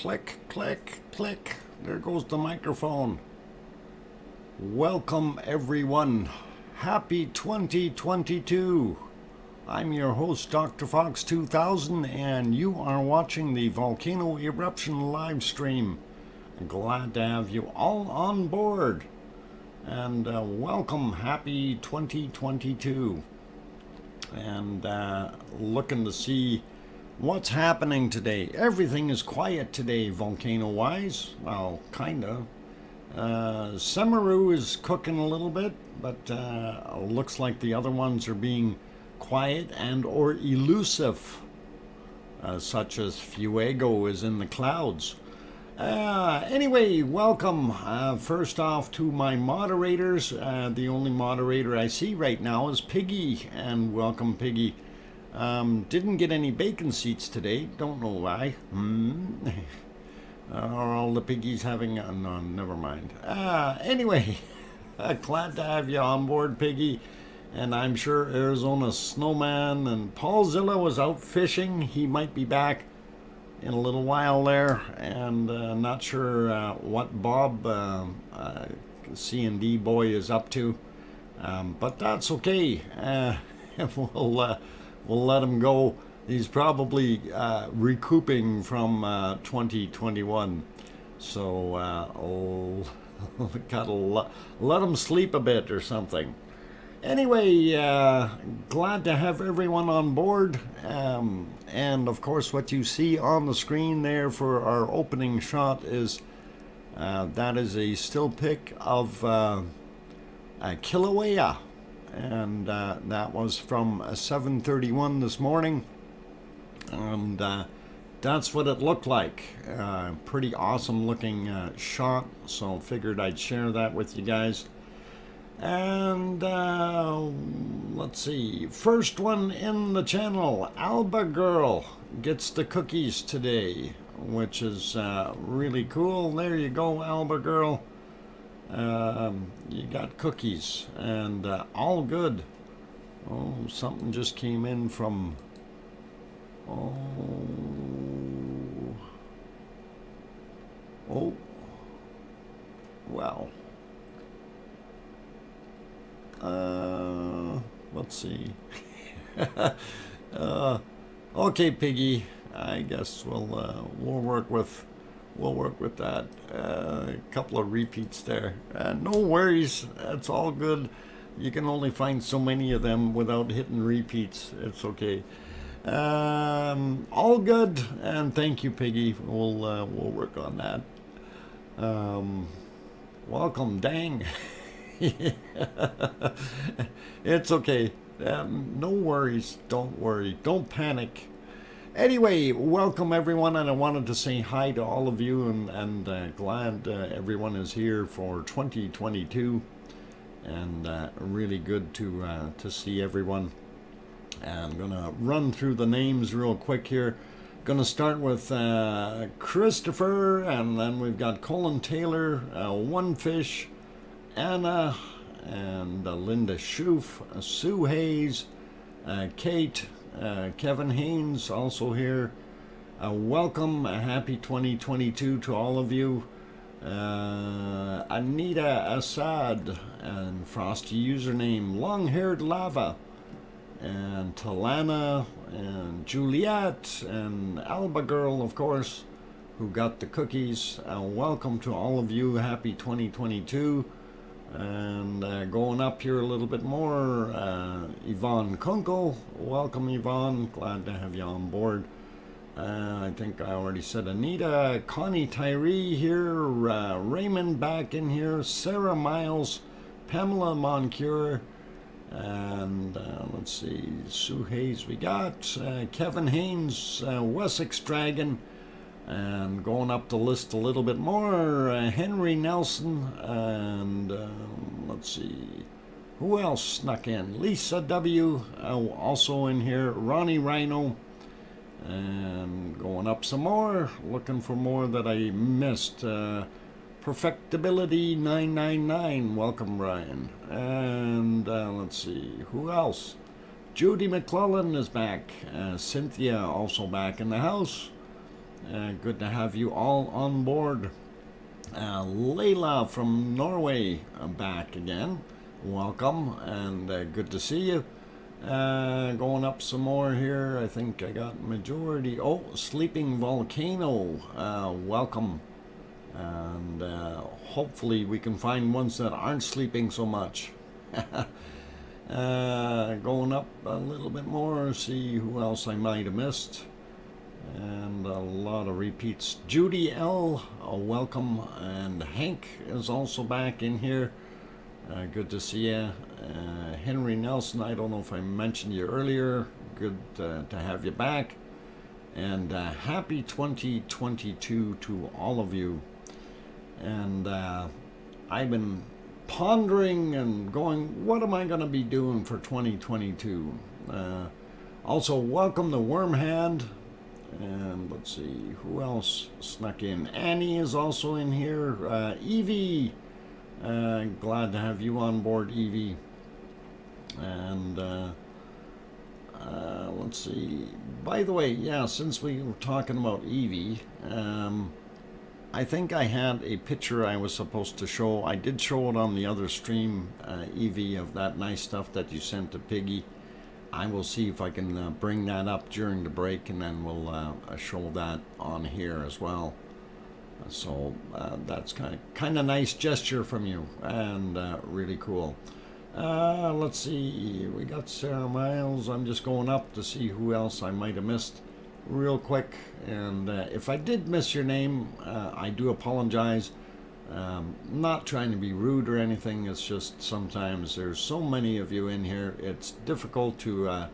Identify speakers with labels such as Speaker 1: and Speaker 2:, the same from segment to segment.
Speaker 1: Click, click, click. There goes the microphone. Welcome everyone. Happy 2022. I'm your host, DrFox2000, and you are watching the Volcano Eruption live stream. I'm glad to have you all on board. And welcome, happy 2022. And looking to see what's happening today. Everything is quiet today, volcano-wise. Well, kinda. Simeru is cooking a little bit, but looks like the other ones are being quiet and or elusive, such as Fuego is in the clouds. Anyway, welcome first off to my moderators. The only moderator I see right now is Piggy, and welcome Piggy. Didn't get any bacon seats today, don't know why. Are all the piggies having no, never mind. Anyway, glad to have you on board, Piggy. And I'm sure Arizona Snowman and Paulzilla was out fishing. He might be back in a little while there, and not sure what Bob C&D boy is up to, but that's okay. We'll let him go. He's probably recouping from 2021, so gotta let him sleep a bit or something. Anyway, glad to have everyone on board, and of course what you see on the screen there for our opening shot is that is a still pic of Kilauea, and that was from 7:31 this morning, and that's what it looked like. Pretty awesome looking shot, so figured I'd share that with you guys. And let's see, first one in the channel, Alba Girl gets the cookies today, which is really cool. There you go, Alba Girl. You got cookies, and all good. Oh, something just came in from, oh, wow. Let's see. Okay, Piggy. I guess we'll work with that. A couple of repeats there. No worries. That's all good. You can only find so many of them without hitting repeats. It's okay. All good. And thank you, Piggy. We'll work on that. Welcome, dang. It's okay. No worries. Don't worry. Don't panic. Anyway, welcome everyone, and I wanted to say hi to all of you, and glad everyone is here for 2022, and really good to see everyone. And I'm gonna run through the names real quick here. Gonna start with Christopher, and then we've got Colin Taylor, One Fish, Anna, and Linda Schoof, Sue Hayes, Kate, Kevin Haynes also here. Welcome, happy 2022 to all of you. Anita Assad, and Frosty username, Long-Haired Lava, and Talana, and Juliet, and Alba Girl, of course, who got the cookies. Welcome to all of you, happy 2022. And going up here a little bit more, Yvonne Kunkel. Welcome, Yvonne. Glad to have you on board. I think I already said Anita. Connie Tyree here. Raymond back in here. Sarah Miles. Pamela Moncure. And let's see, Sue Hayes we got. Kevin Haynes. Wessex Dragon. And going up the list a little bit more, Henry Nelson, and let's see, who else snuck in? Lisa W, also in here, Ronnie Rhino, and going up some more, looking for more that I missed. Perfectibility 999, welcome Ryan, and let's see, who else? Judy McClellan is back, Cynthia also back in the house. Good to have you all on board. Layla from Norway back again. Welcome, and good to see you. Going up some more here. I think I got majority. Oh, Sleeping Volcano. Welcome. And hopefully we can find ones that aren't sleeping so much. Going up a little bit more, see who else I might have missed. And a lot of repeats. Judy L, welcome. And Hank is also back in here. Good to see you. Henry Nelson, I don't know if I mentioned you earlier. Good to have you back. And happy 2022 to all of you. And I've been pondering and going, what am I going to be doing for 2022? Also, welcome to Wormhand. And let's see, who else snuck in? Annie is also in here. Evie, glad to have you on board, Evie. And let's see. By the way, yeah, since we were talking about Evie, I think I had a picture I was supposed to show. I did show it on the other stream, Evie, of that nice stuff that you sent to Piggy. I will see if I can bring that up during the break, and then we'll show that on here as well. So that's kind of nice gesture from you, and really cool. Let's see, we got Sarah Miles. I'm just going up to see who else I might have missed real quick, and if I did miss your name, I do apologize. Not trying to be rude or anything, it's just sometimes there's so many of you in here, it's difficult to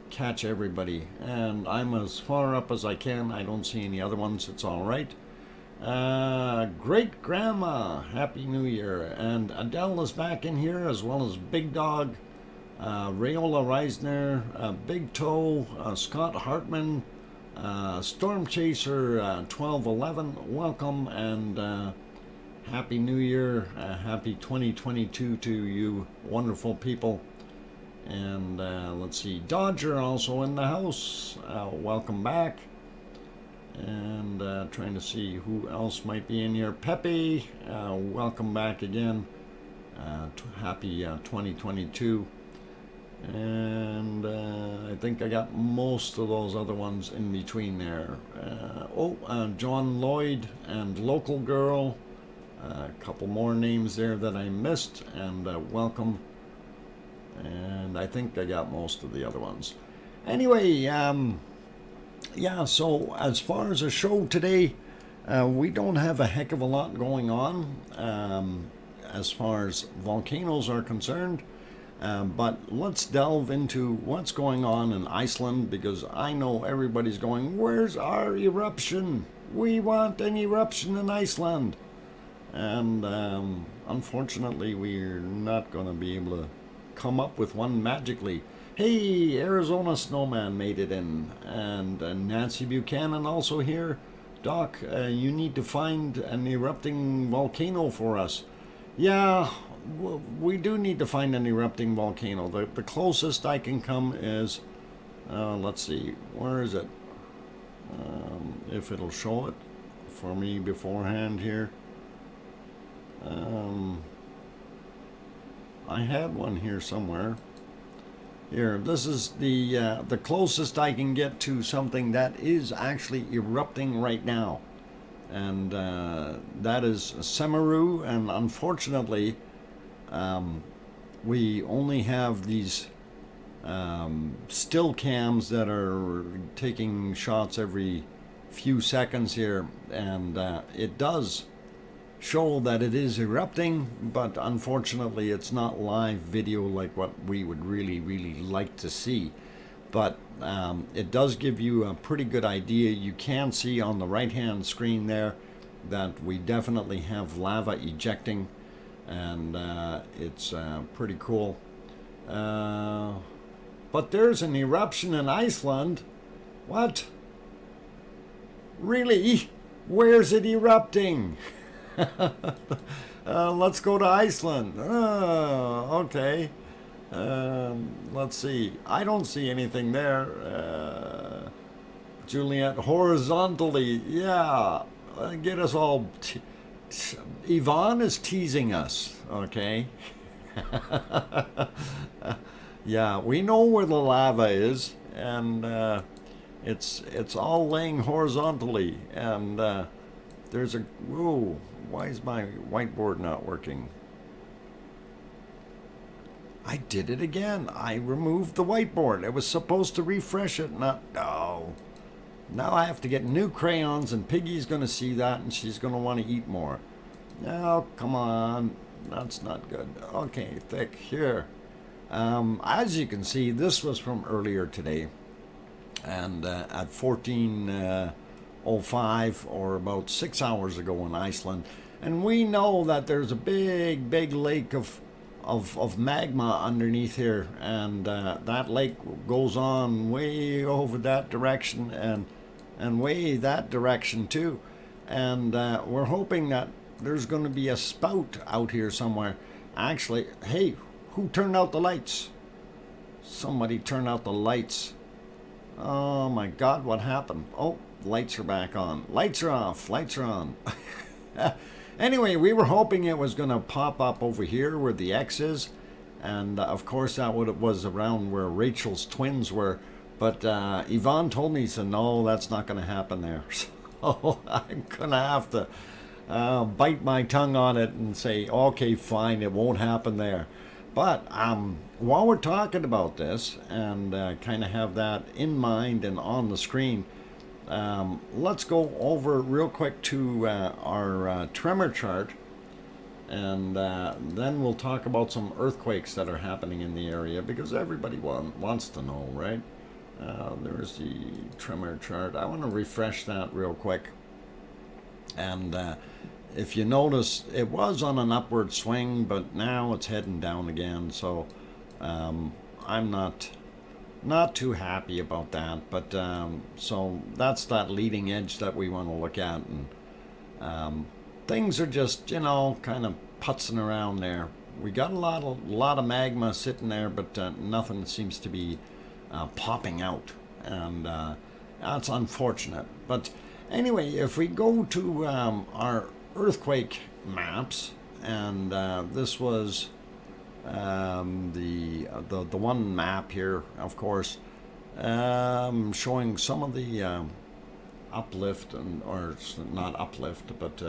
Speaker 1: catch everybody, and I'm as far up as I can. I don't see any other ones. It's all right. Great Grandma, Happy New Year. And Adele is back in here, as well as Big Dog, Rayola Reisner, Big Toe, Scott Hartman, Storm Chaser 1211, welcome, and Happy New Year, happy 2022 to you wonderful people. And let's see, Dodger also in the house, welcome back. And trying to see who else might be in here. Pepe, welcome back again. Happy 2022. And I think I got most of those other ones in between there. John Lloyd and Local Girl. A couple more names there that I missed, and welcome. And I think I got most of the other ones. Anyway, yeah, so as far as a show today, we don't have a heck of a lot going on as far as volcanoes are concerned. But let's delve into what's going on in Iceland, because I know everybody's going, where's our eruption? We want an eruption in Iceland. And unfortunately, we're not going to be able to come up with one magically. Hey, Arizona Snowman made it in, and Nancy Buchanan also here. Doc, you need to find an erupting volcano for us. Yeah, we do need to find an erupting volcano. The closest I can come is, let's see, where is it? If it'll show it for me beforehand here. I had one here somewhere. Here, this is the closest I can get to something that is actually erupting right now, and that is Simeru. And unfortunately, we only have these still cams that are taking shots every few seconds here, and it does show that it is erupting, but unfortunately it's not live video like what we would really like to see. But it does give you a pretty good idea. You can see on the right hand screen there that we definitely have lava ejecting, and it's pretty cool. But there's an eruption in Iceland. What? Really? Where's it erupting? Let's go to Iceland. Okay. Let's see. I don't see anything there. Juliet, horizontally, yeah. Get us all. Yvonne is teasing us, okay? Yeah, we know where the lava is, and it's all laying horizontally, and there's a. Whoa, why is my whiteboard not working? I did it again. I removed the whiteboard. It was supposed to refresh it, not. No. Now I have to get new crayons, and Piggy's going to see that, and she's going to want to eat more. No, come on. That's not good. Okay, thick. Here. As you can see, this was from earlier today. And at 14:05, or about 6 hours ago in Iceland. And we know that there's a big, big lake of magma underneath here. And that lake goes on way over that direction, and way that direction too. And we're hoping that there's going to be a spout out here somewhere. Actually, hey, who turned out the lights? Somebody turned out the lights. Oh my God, what happened? Oh, lights are back on. Lights are off. Lights are on. Anyway, we were hoping it was going to pop up over here where the X is. And of course, that was around where Rachel's twins were. But Yvonne told me, so no, that's not going to happen there. So I'm going to have to bite my tongue on it and say, okay, fine, it won't happen there. But while we're talking about this and kind of have that in mind and on the screen, let's go over real quick to our tremor chart, and then we'll talk about some earthquakes that are happening in the area, because everybody wants to know, right? There's the tremor chart. I want to refresh that real quick. And if you notice, it was on an upward swing, but now it's heading down again. So I'm not too happy about that. But so that's that leading edge that we want to look at. And things are just, kind of putzing around there. We got a lot of magma sitting there, but nothing seems to be popping out, and that's unfortunate. But anyway, if we go to our earthquake maps, and this was the one map here, of course, showing some of the uplift, or not uplift, but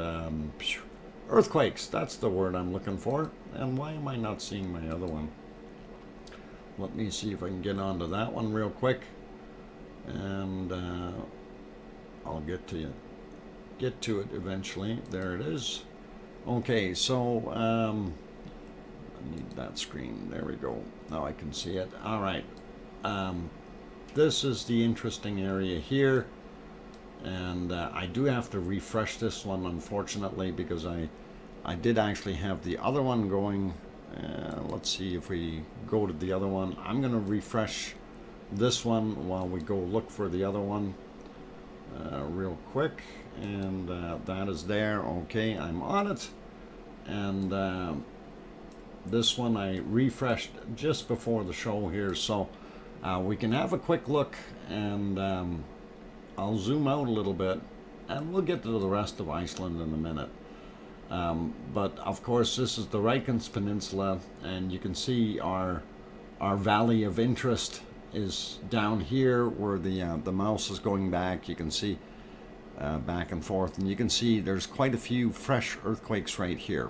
Speaker 1: earthquakes. That's the word I'm looking for. And why am I not seeing my other one? Let me see if I can get onto that one real quick, and I'll get to it eventually. There it is. Okay, so I need that screen. There we go. Now I can see it. All right. This is the interesting area here, and I do have to refresh this one, unfortunately, because I did actually have the other one going. Let's see if we go to the other one. I'm going to refresh this one while we go look for the other one real quick. And that is there. Okay, I'm on it. And this one I refreshed just before the show here. So we can have a quick look, and I'll zoom out a little bit, and we'll get to the rest of Iceland in a minute. But of course, this is the Reykjanes Peninsula, and you can see our valley of interest is down here where the mouse is going back. You can see back and forth, and you can see there's quite a few fresh earthquakes right here,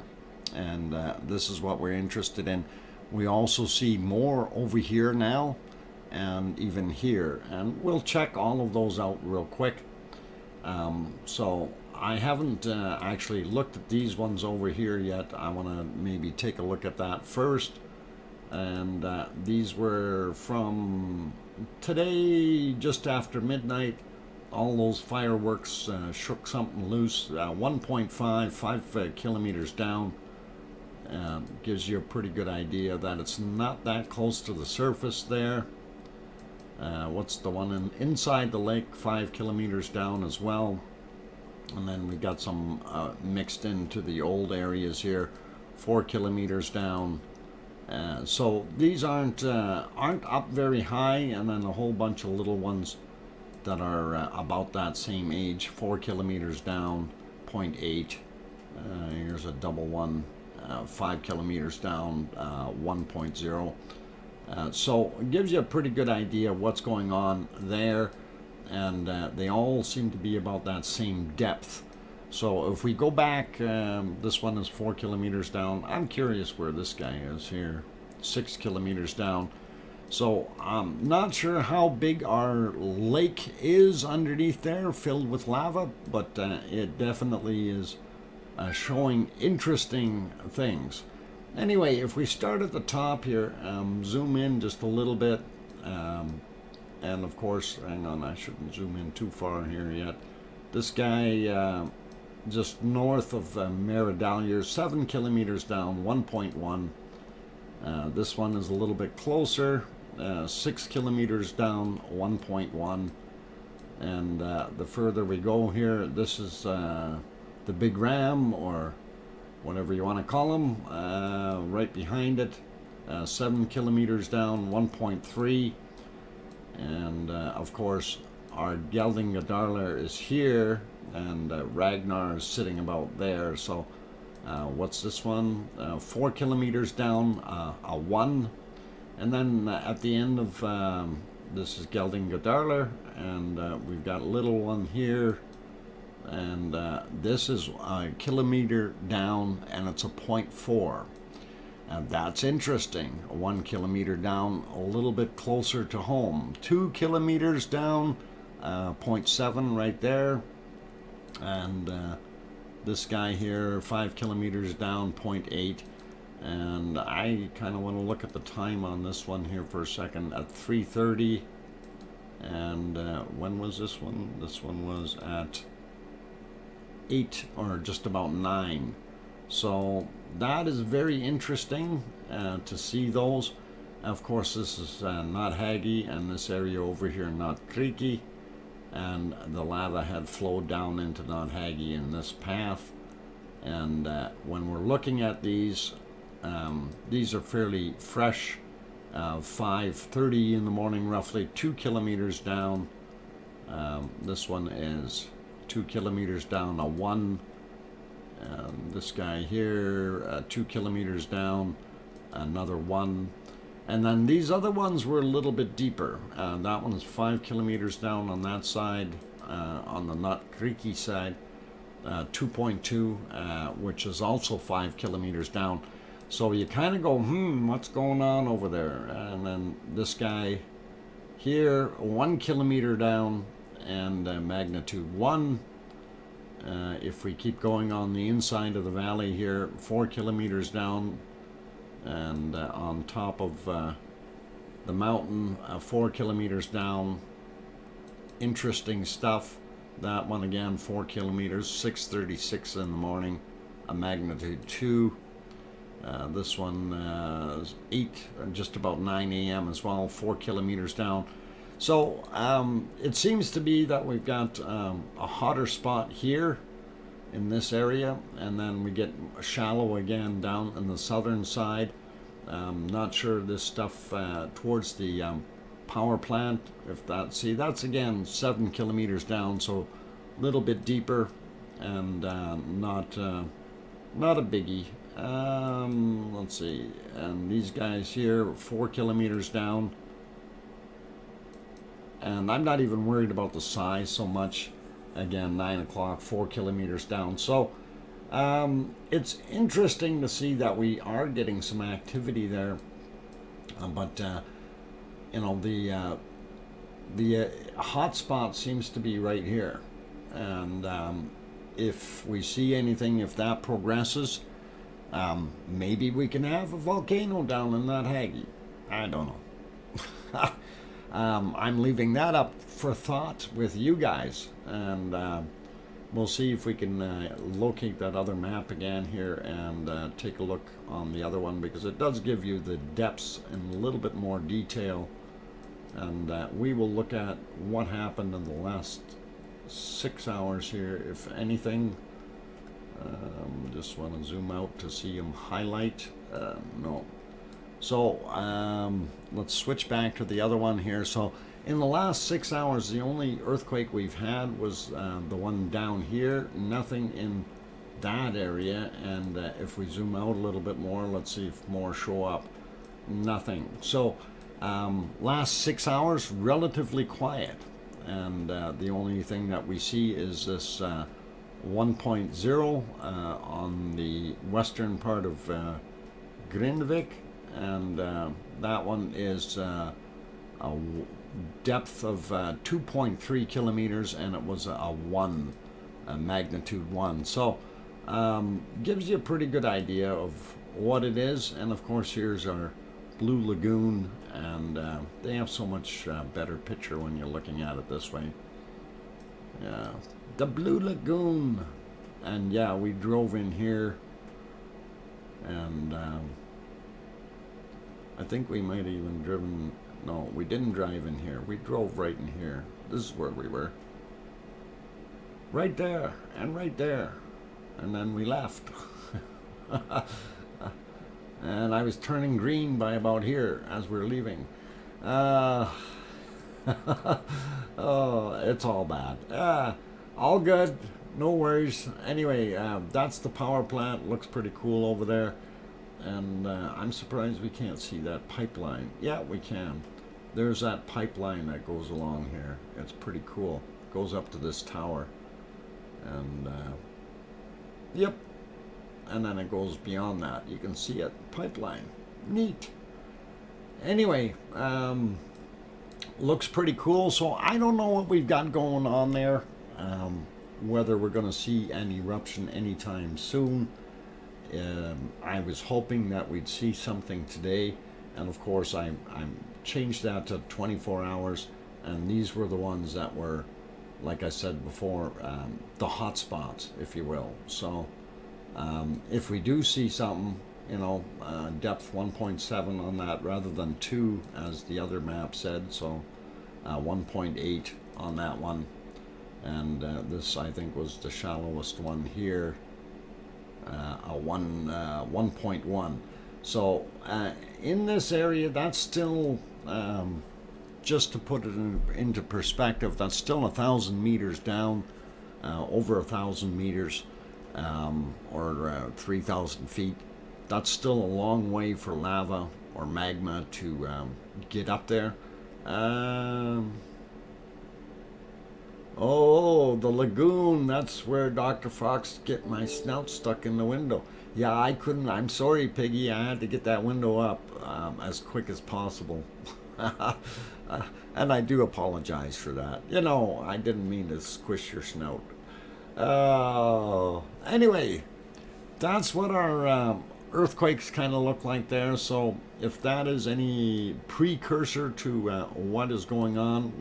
Speaker 1: and this is what we're interested in. We also see more over here now, and even here, and we'll check all of those out real quick. So I haven't actually looked at these ones over here yet. I want to maybe take a look at that first. And these were from today, just after midnight. All those fireworks shook something loose. 5 kilometers down. Gives you a pretty good idea that it's not that close to the surface there. What's the one inside the lake, 5 kilometers down as well. And then we got some mixed into the old areas here, 4 kilometers down. So these aren't up very high, and then a whole bunch of little ones that are about that same age. 4 kilometers down, 0.8. Here's a double one. 5 kilometers down, 1.0. So it gives you a pretty good idea of what's going on there, and they all seem to be about that same depth. So if we go back, this one is 4 kilometers down. I'm curious where this guy is here, 6 kilometers down. So I'm not sure how big our lake is underneath there, filled with lava, but it definitely is showing interesting things. Anyway, if we start at the top here, zoom in just a little bit, and of course, hang on, I shouldn't zoom in too far here yet. This guy just north of Meridalier, 7 kilometers down, 1.1. This one is a little bit closer, 6 kilometers down, 1.1. And the further we go here, this is the Big Ram, or whatever you want to call them, right behind it, 7 kilometers down, 1.3. And of course, our Geldingadarler is here, and Ragnar is sitting about there. So what's this one? 4 kilometers down, a 1. And then at the end of this is Geldingadarler, and we've got a little one here, and this is a kilometer down, and it's a 0.4. That's interesting. 1 kilometer down, a little bit closer to home. 2 kilometers down, 0.7 right there. And this guy here, 5 kilometers down, 0.8. And I kind of want to look at the time on this one here for a second, at 3:30. And when was this one? This one was at 8, or just about 9. So that is very interesting to see those. Of course, this is not Hagi, and this area over here not Kriki, and the lava had flowed down into Not Hagi in this path. And when we're looking at these are fairly fresh. 5:30 in the morning, roughly 2 kilometers down. This one is 2 kilometers down, a 1. This guy here, 2 kilometers down, another 1. And then these other ones were a little bit deeper. That one is 5 kilometers down on that side, on the Nut Creaky side, 2.2, which is also 5 kilometers down. So you kind of go, what's going on over there? And then this guy here, 1 kilometer down, and magnitude 1. If we keep going on the inside of the valley here, 4 kilometers down, and on top of the mountain, 4 kilometers down. Interesting stuff. That one again, 4 kilometers, 6:36 in the morning, a magnitude 2. This one is 8, just about 9 a.m. as well, 4 kilometers down. So it seems to be that we've got a hotter spot here in this area, and then we get shallow again down in the southern side. Not sure this stuff towards the power plant, if that, see, that's again 7 kilometers down, so a little bit deeper, and not a biggie. Let's see, and these guys here, 4 kilometers down, and I'm not even worried about the size so much. Again, 9 o'clock, 4 kilometers down. So it's interesting to see that we are getting some activity there, but you know, the hot spot seems to be right here, and if we see anything, if that progresses, maybe we can have a volcano down in that Hagi. I don't know. I'm leaving that up for thought with you guys, and we'll see if we can locate that other map again here and take a look on the other one, because it does give you the depths in a little bit more detail, and we will look at what happened in the last 6 hours here, if anything. Just want to zoom out to see them highlight. No. So let's switch back to the other one here. So In the last 6 hours, the only earthquake we've had was the one down here. Nothing in that area. And if we zoom out a little bit more, let's see if more show up. Nothing. So last 6 hours, relatively quiet. And the only thing that we see is this 1.0 on the western part of Grindvik. And that one is a depth of 2.3 kilometers, and it was a magnitude 1. So gives you a pretty good idea of what it is. And of course, here's our Blue Lagoon, and they have so much better picture when you're looking at it this way. Yeah, the Blue Lagoon. And yeah, we drove in here, and I think we might have even driven. No, we didn't drive in here. We drove right in here. This is where we were. Right there, and right there. And then we left. And I was turning green by about here as we were leaving. Oh, it's all bad. All good. No worries. Anyway, that's the power plant. Looks pretty cool over there. And I'm surprised we can't see that pipeline. Yeah, we can. There's that pipeline that goes along here. It's pretty cool. Goes up to this tower. And, yep. And then it goes beyond that. You can see it. Pipeline. Neat. Anyway, looks pretty cool. So I don't know what we've got going on there. Whether we're going to see an eruption anytime soon. I was hoping that we'd see something today. And of course, I changed that to 24 hours. And these were the ones that were, like I said before, the hot spots, if you will. So if we do see something, you know, depth 1.7 on that rather than 2 as the other map said, so 1.8 on that one. And this, I think, was the shallowest one here, a 1.1. So in this area, that's still, just to put it into perspective, that's still 1,000 meters down, over 1,000 meters. Or 3,000 feet. That's still a long way for lava or magma to get up there. Oh, the lagoon. That's where Dr. Fox get my snout stuck in the window. Yeah, I couldn't. I'm sorry, Piggy. I had to get that window up as quick as possible. And I do apologize for that. You know, I didn't mean to squish your snout. Anyway, that's what our earthquakes kind of look like there. So if that is any precursor to what is going on,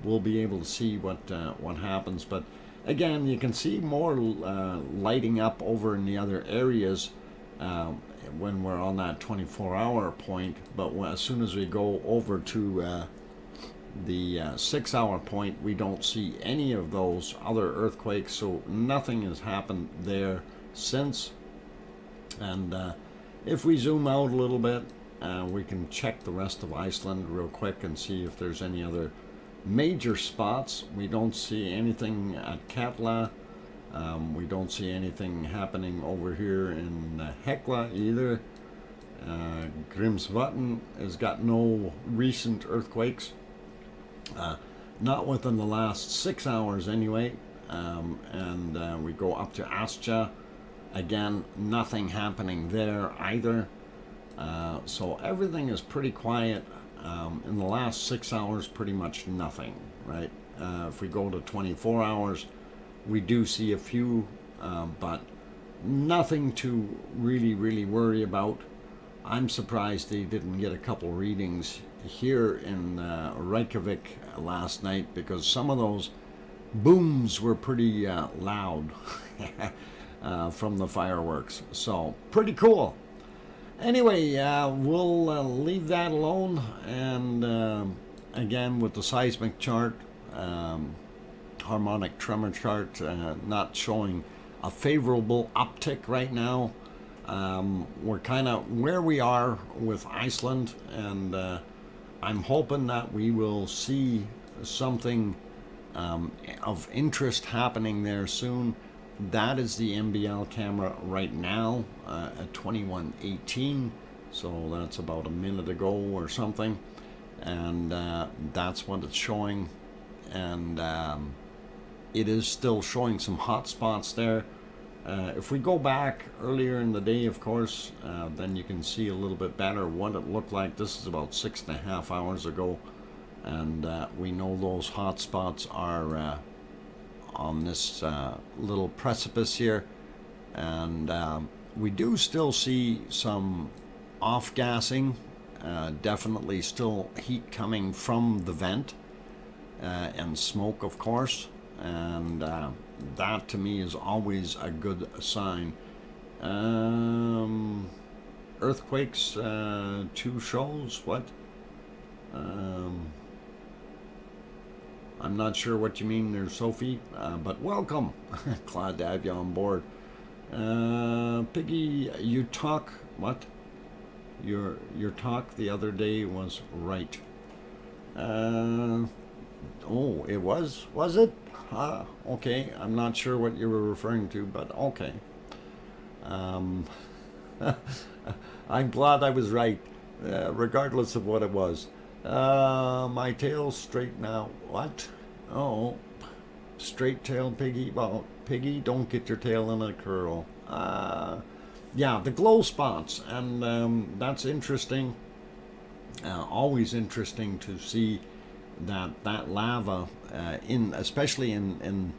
Speaker 1: we'll be able to see what happens. But again, you can see more lighting up over in the other areas when we're on that 24-hour point. But as soon as we go over to the 6-hour point, we don't see any of those other earthquakes, so nothing has happened there since. And if we zoom out a little bit, we can check the rest of Iceland real quick and see if there's any other major spots. We don't see anything at Katla. We don't see anything happening over here in Hekla either. Grimsvatn has got no recent earthquakes. Not within the last 6 hours anyway. And we go up to Astja. Again, nothing happening there either. So everything is pretty quiet. In the last 6 hours, pretty much nothing, right? If we go to 24 hours, we do see a few, but nothing to really worry about. I'm surprised they didn't get a couple readings here in Reykjavik last night, because some of those booms were pretty loud from the fireworks. So pretty cool. Anyway, we'll leave that alone. And again, with the seismic chart, harmonic tremor chart, not showing a favorable uptick right now. We're kind of where we are with Iceland, and I'm hoping that we will see something of interest happening there soon. That is the MBL camera right now at 2118, so that's about a minute ago or something, and that's what it's showing. And it is still showing some hot spots there. If we go back earlier in the day, of course, then you can see a little bit better what it looked like. This is about 6.5 hours ago, and we know those hot spots are on this little precipice here, and we do still see some off-gassing, definitely still heat coming from the vent, and smoke, of course, and that to me is always a good sign. Earthquakes, 2 shows, what? I'm not sure what you mean there, Sophie, but welcome. Glad to have you on board. Piggy, you talk, what? Your talk the other day was right. Oh, it was it? Okay, I'm not sure what you were referring to, but okay. I'm glad I was right, regardless of what it was. My tail's straight now. What? Oh, straight tail Piggy. Well, Piggy, don't get your tail in a curl. Yeah, the glow spots, and that's interesting. Always interesting to see that lava especially in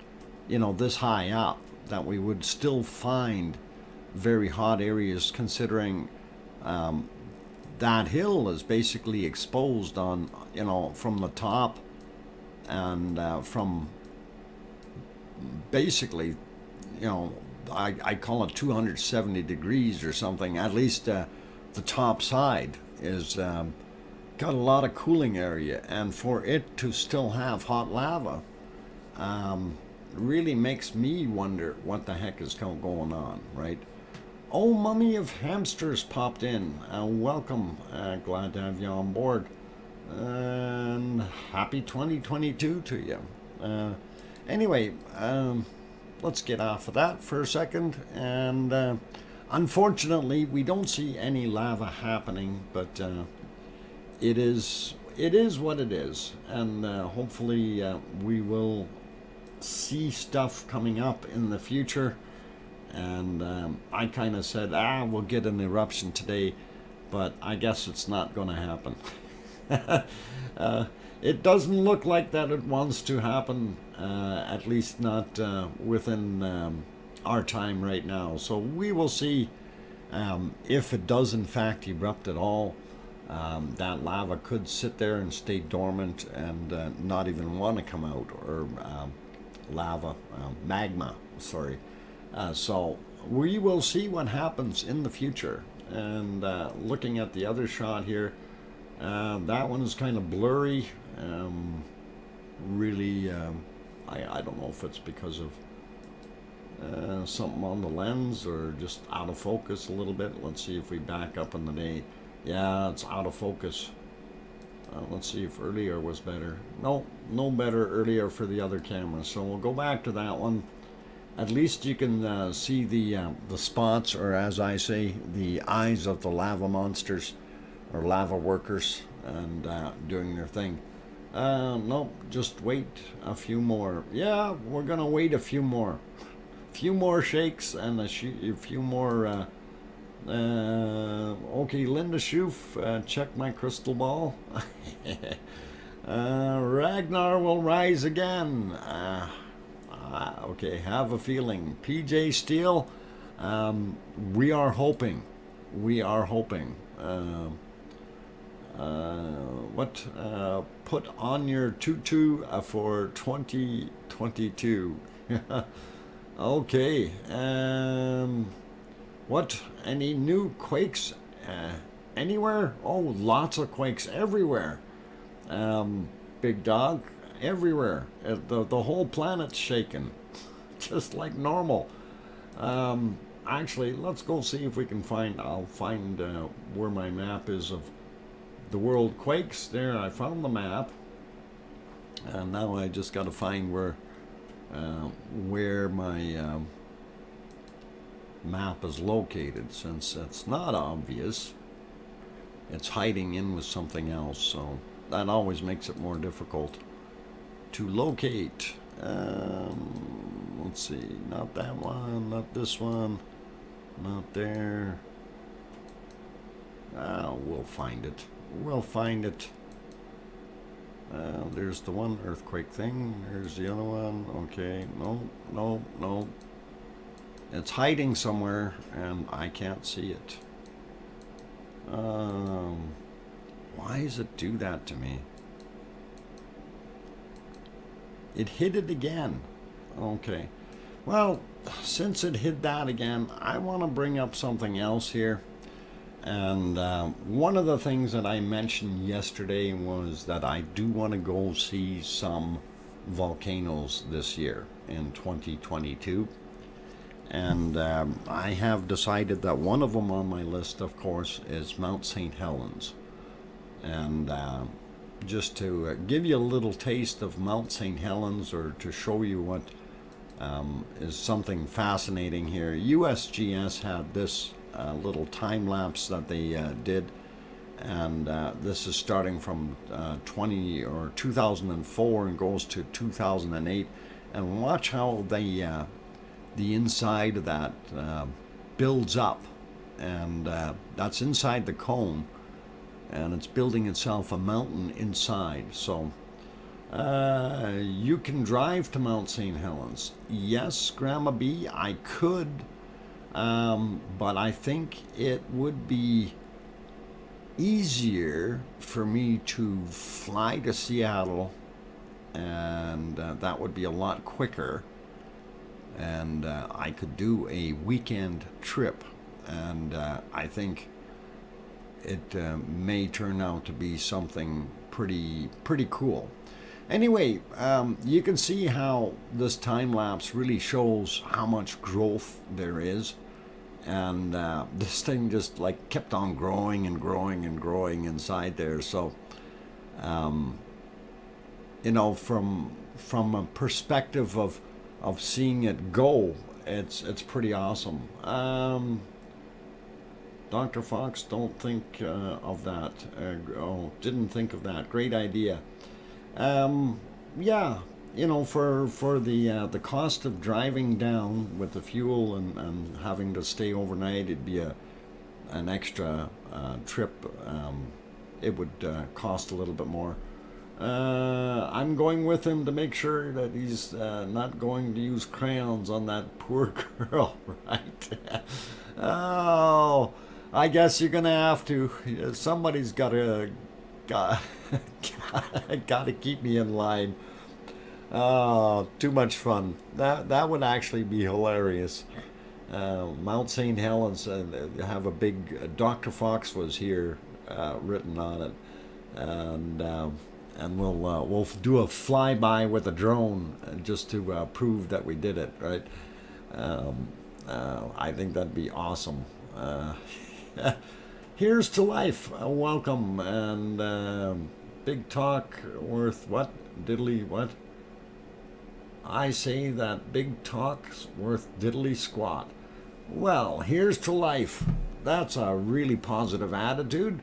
Speaker 1: this high up, that we would still find very hot areas, considering that hill is basically exposed on from the top, and from basically I call it 270 degrees or something. At least the top side is got a lot of cooling area, and for it to still have hot lava really makes me wonder what the heck is going on, right? Oh, Mummy of Hamsters popped in. Welcome. Glad to have you on board. And happy 2022 to you. Anyway, let's get off of that for a second. And unfortunately, we don't see any lava happening, but it is what it is, and hopefully we will see stuff coming up in the future. And I kind of said, we'll get an eruption today, but I guess it's not going to happen. It doesn't look like that it wants to happen, at least not within our time right now. So we will see if it does in fact erupt at all. That lava could sit there and stay dormant and not even want to come out, or magma, sorry. So we will see what happens in the future. And looking at the other shot here, that one is kind of blurry. Really, I don't know if it's because of something on the lens or just out of focus a little bit. Let's see if we back up in the day. Yeah, it's out of focus. Let's see if earlier was better. No better earlier for the other camera. So we'll go back to that one. At least you can see the spots, or as I say, the eyes of the lava monsters or lava workers, and doing their thing. Nope, just wait a few more. Yeah, we're gonna wait a few more. Few more shakes and a few more. Okay, Linda Schoof, check my crystal ball. Ragnar will rise again. Okay, have a feeling. PJ Steele, we are hoping. Put on your tutu for 2022. Okay. What? Any new quakes anywhere? Oh, lots of quakes everywhere. Big dog, everywhere. The whole planet's shaking, just like normal. Actually, let's go see if we can find. I'll find where my map is of the world quakes. There, I found the map, and now I just got to find where my map is located, since it's not obvious. It's hiding in with something else, so that always makes it more difficult to locate. Let's see, not that one, not this one, not there. We'll find it. We'll find it. There's the one earthquake thing. There's the other one. Okay, no. It's hiding somewhere, and I can't see it. Why does it do that to me? It hit it again. Okay. Well, since it hit that again, I want to bring up something else here. And one of the things that I mentioned yesterday was that I do want to go see some volcanoes this year in 2022. And I have decided that one of them on my list, of course, is Mount St. Helens. And just to give you a little taste of Mount St. Helens, or to show you what is something fascinating here, USGS had this little time lapse that they did, and this is starting from 2004 and goes to 2008. And watch how the inside of that builds up, and that's inside the cone, and it's building itself a mountain inside. So you can drive to Mount St. Helens. Yes, Grandma B, I could, but I think it would be easier for me to fly to Seattle, and that would be a lot quicker. And I could do a weekend trip, and I think it may turn out to be something pretty cool. Anyway, you can see how this time lapse really shows how much growth there is, and this thing just like kept on growing and growing and growing inside there. So you know, from a perspective of seeing it go, it's pretty awesome. Dr. Fox, don't think of that. Didn't think of that. Great idea. Yeah, you know, for the cost of driving down with the fuel and having to stay overnight, it'd be an extra trip. It would cost a little bit more. I'm going with him to make sure that he's not going to use crayons on that poor girl, right? Oh, I guess you're gonna have to. Somebody's gotta keep me in line. Oh, too much fun. That would actually be hilarious. Mount St. Helens have a big. Dr. Fox was here, written on it, and we'll do a flyby with a drone just to prove that we did it, right? I think that'd be awesome. Here's to life. Welcome, and big talk worth what? Diddly what? I say that big talk's worth diddly squat. Well, here's to life. That's a really positive attitude.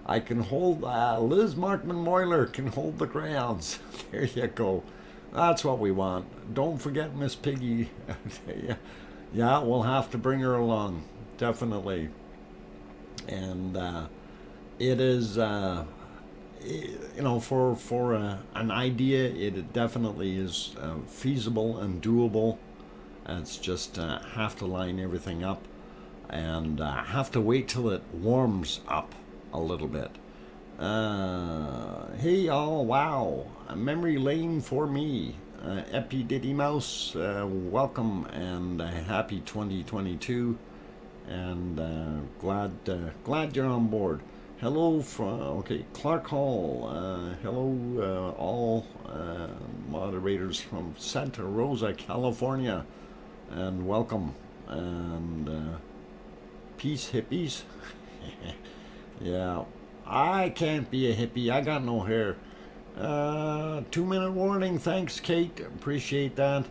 Speaker 1: I can hold, Liz Markman-Moyler can hold the crayons. There you go. That's what we want. Don't forget Miss Piggy. Yeah, we'll have to bring her along. Definitely. And it is, you know, for an idea, it definitely is feasible and doable. It's just have to line everything up, and have to wait till it warms up a little bit. Hey y'all, wow, a memory lane for me. Epi Diddy Mouse, welcome, and happy 2022, and glad you're on board. Hello from, okay, Clark Hall, hello all moderators from Santa Rosa, California, and welcome, and peace hippies. Yeah, I can't be a hippie. I got no hair. 2 minute warning. Thanks, Kate. Appreciate that.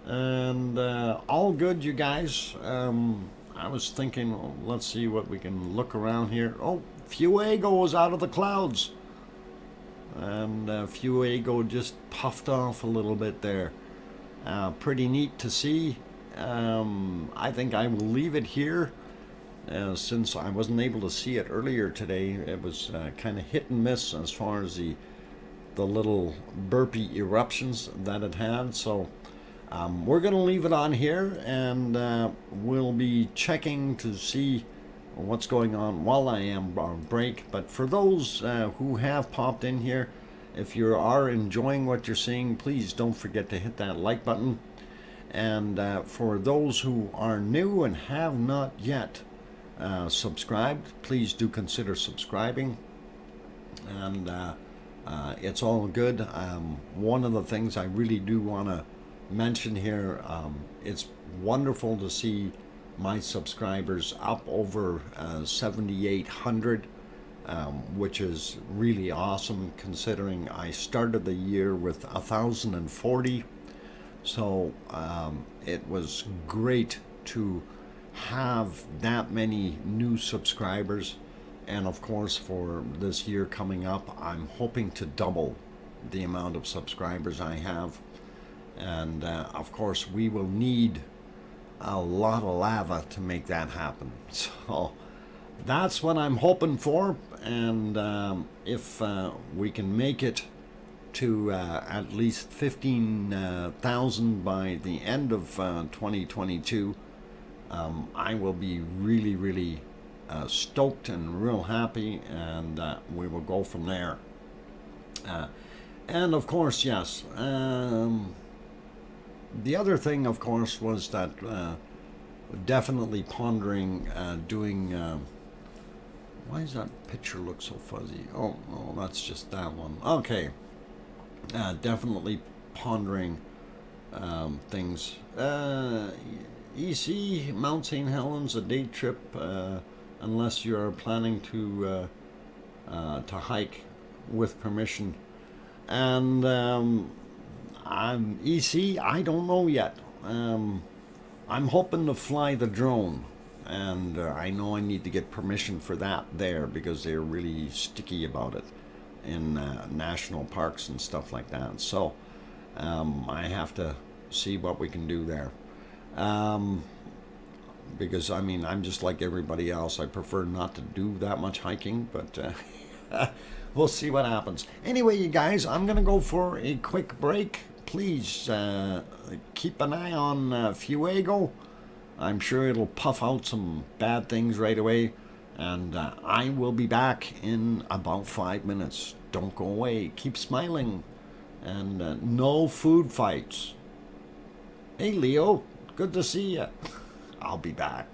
Speaker 1: And all good, you guys. I was thinking, well, let's see what we can look around here. Oh, Fuego is out of the clouds. And Fuego just puffed off a little bit there. Pretty neat to see. I think I will leave it here. Since I wasn't able to see it earlier today, it was kind of hit and miss as far as the little burpy eruptions that it had. So we're going to leave it on here, and we'll be checking to see what's going on while I am on break. But for those who have popped in here, if you are enjoying what you're seeing, please don't forget to hit that like button. And for those who are new and have not yet subscribed, please do consider subscribing. And it's all good. One of the things I really do want to mention here, it's wonderful to see my subscribers up over 7,800, which is really awesome considering I started the year with 1,040. So it was great to have that many new subscribers, and of course for this year coming up I'm hoping to double the amount of subscribers I have, and of course we will need a lot of lava to make that happen. So that's what I'm hoping for, and if we can make it to at least 15,000 by the end of 2022, I will be really stoked and real happy, and we will go from there. And of course, yes, the other thing, of course, was that definitely pondering doing. Why does that picture look so fuzzy? Oh, no, that's just that one. Okay, definitely pondering things. EC, Mount St. Helens, a day trip, unless you're planning to hike with permission. And I'm EC, I don't know yet. I'm hoping to fly the drone, and I know I need to get permission for that there because they're really sticky about it in national parks and stuff like that. So I have to see what we can do there. Because I mean, I'm just like everybody else. I prefer not to do that much hiking, but we'll see what happens. Anyway, you guys, I'm gonna go for a quick break. Please keep an eye on Fuego. I'm sure it'll puff out some bad things right away, and I will be back in about 5 minutes. Don't go away. Keep smiling, and no food fights. Hey, Leo. Good to see you. I'll be back.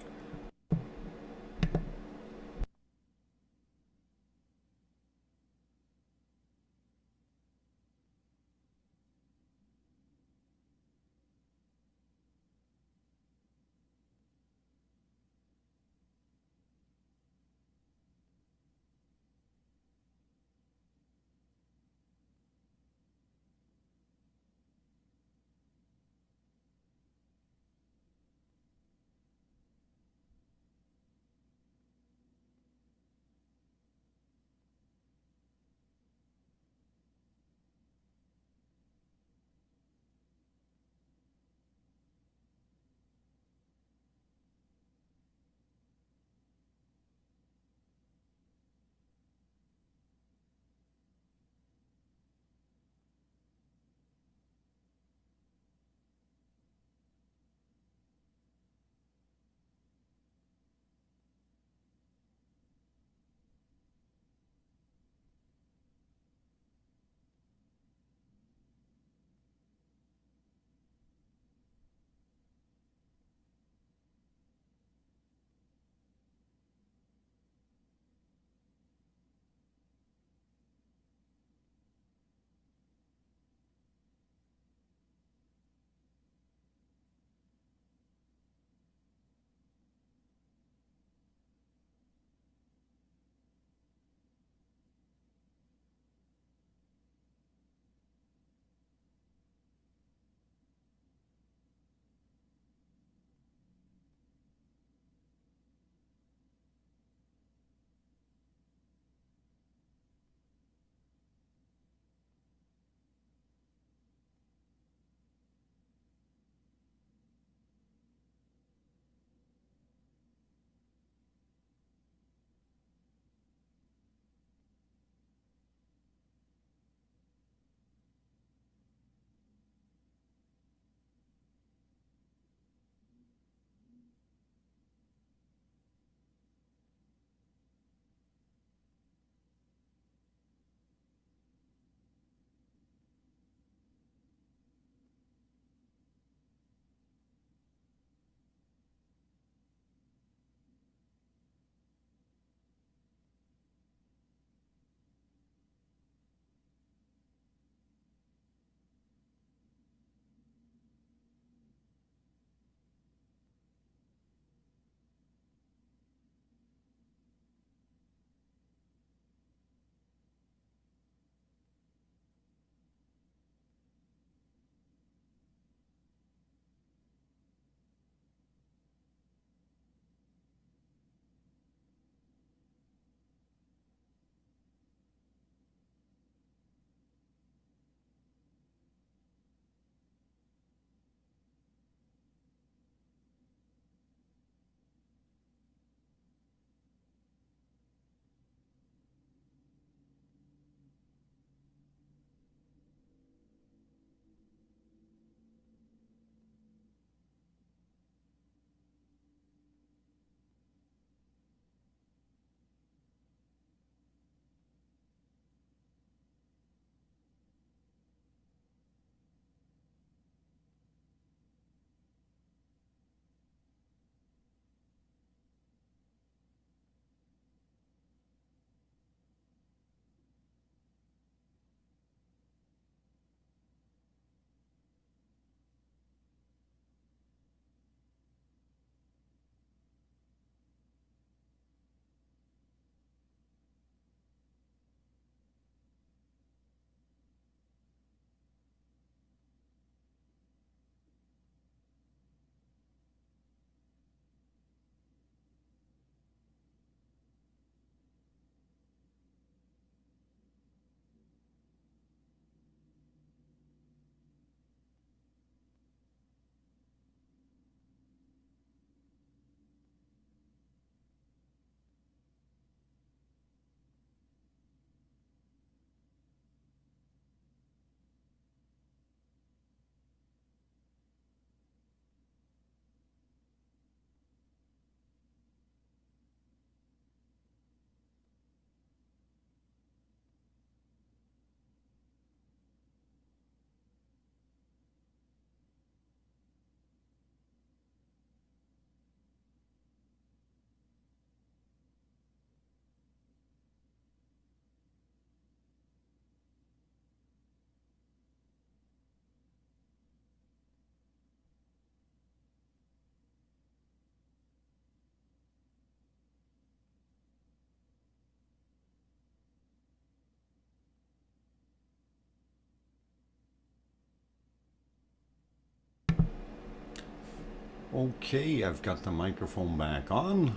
Speaker 1: Okay, I've got the microphone back on.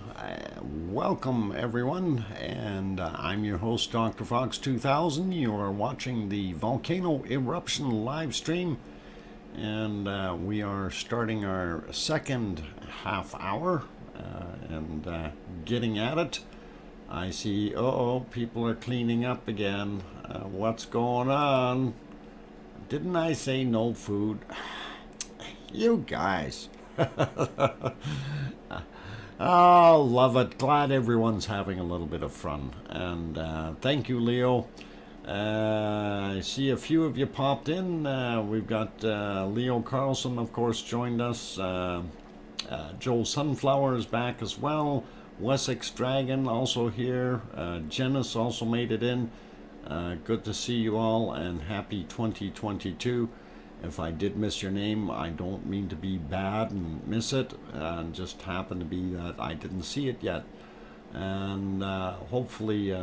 Speaker 1: Welcome everyone, and I'm your host, DrFox2000. You are watching the Volcano Eruption live stream, and we are starting our second half hour and getting at it. I see, people are cleaning up again. What's going on? Didn't I say no food? You guys. Oh, love it. Glad everyone's having a little bit of fun. And thank you, Leo. I see a few of you popped in. We've got Leo Carlson, of course, joined us. Joel Sunflower is back as well. Wessex Dragon also here. Janice also made it in. Good to see you all, and happy 2022. If I did miss your name, I don't mean to be bad and miss it. Just happened to be that I didn't see it yet. And hopefully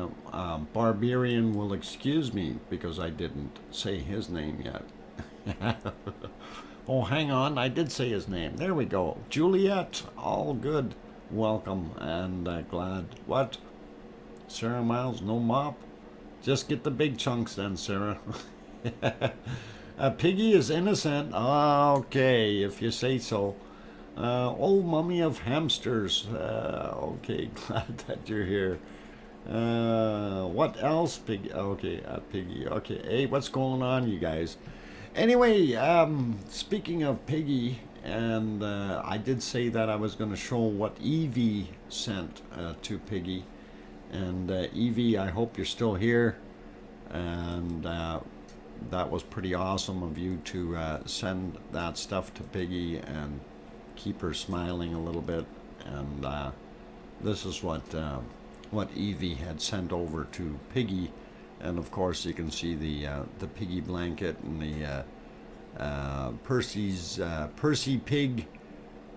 Speaker 1: Barbarian will excuse me because I didn't say his name yet. Oh, hang on, I did say his name. There we go. Juliet, all good. Welcome, and glad. What? Sarah Miles, no mop? Just get the big chunks then, Sarah. Piggy is innocent. Okay, if you say so. Old mummy of hamsters. Okay, glad that you're here. What else? Piggy. Okay, Piggy. Okay, hey, what's going on, you guys? Anyway, speaking of Piggy, and I did say that I was going to show what Evie sent to Piggy. And Evie, I hope you're still here. And that was pretty awesome of you to send that stuff to Piggy and keep her smiling a little bit. And this is what Evie had sent over to Piggy. And of course you can see the Piggy blanket and the Percy pig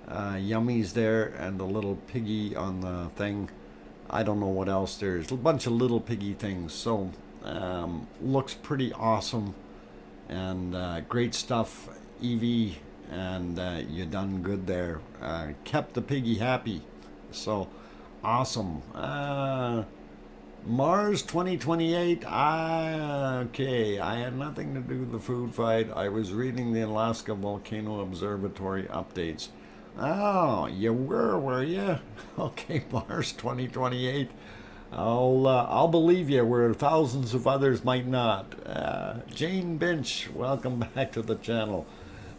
Speaker 1: yummies there, and the little Piggy on the thing. I don't know what else there's. A bunch of little Piggy things. So looks pretty awesome, and great stuff, Evie, and you done good there. Kept the Piggy happy, so awesome. Mars 2028. Okay, I had nothing to do with the food fight. I was reading the Alaska Volcano Observatory updates. Oh, you were you? Okay, Mars 2028. I'll believe you where thousands of others might not. Jane Binch, welcome back to the channel,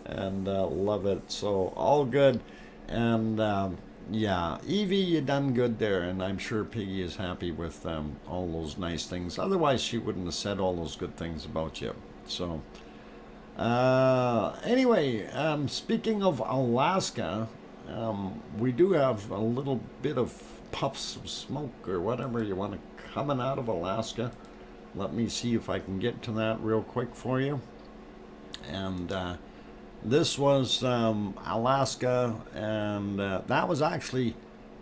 Speaker 1: and love it. So all good, and yeah, Evie, you done good there, and I'm sure Piggy is happy with all those nice things. Otherwise, she wouldn't have said all those good things about you. So anyway, speaking of Alaska, we do have a little bit of puffs of smoke or whatever you want to coming out of Alaska. Let me see if I can get to that real quick for you. And this was Alaska, and that was actually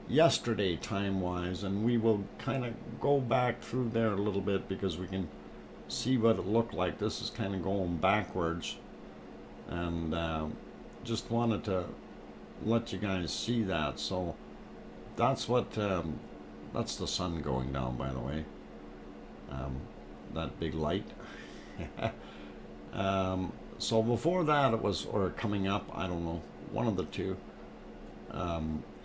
Speaker 1: yesterday time-wise, and we will kind of go back through there a little bit because we can see what it looked like. This is kind of going backwards, and just wanted to let you guys see that. So that's what that's the sun going down, by the way, that big light. So before that it was, or coming up, I don't know, one of the two.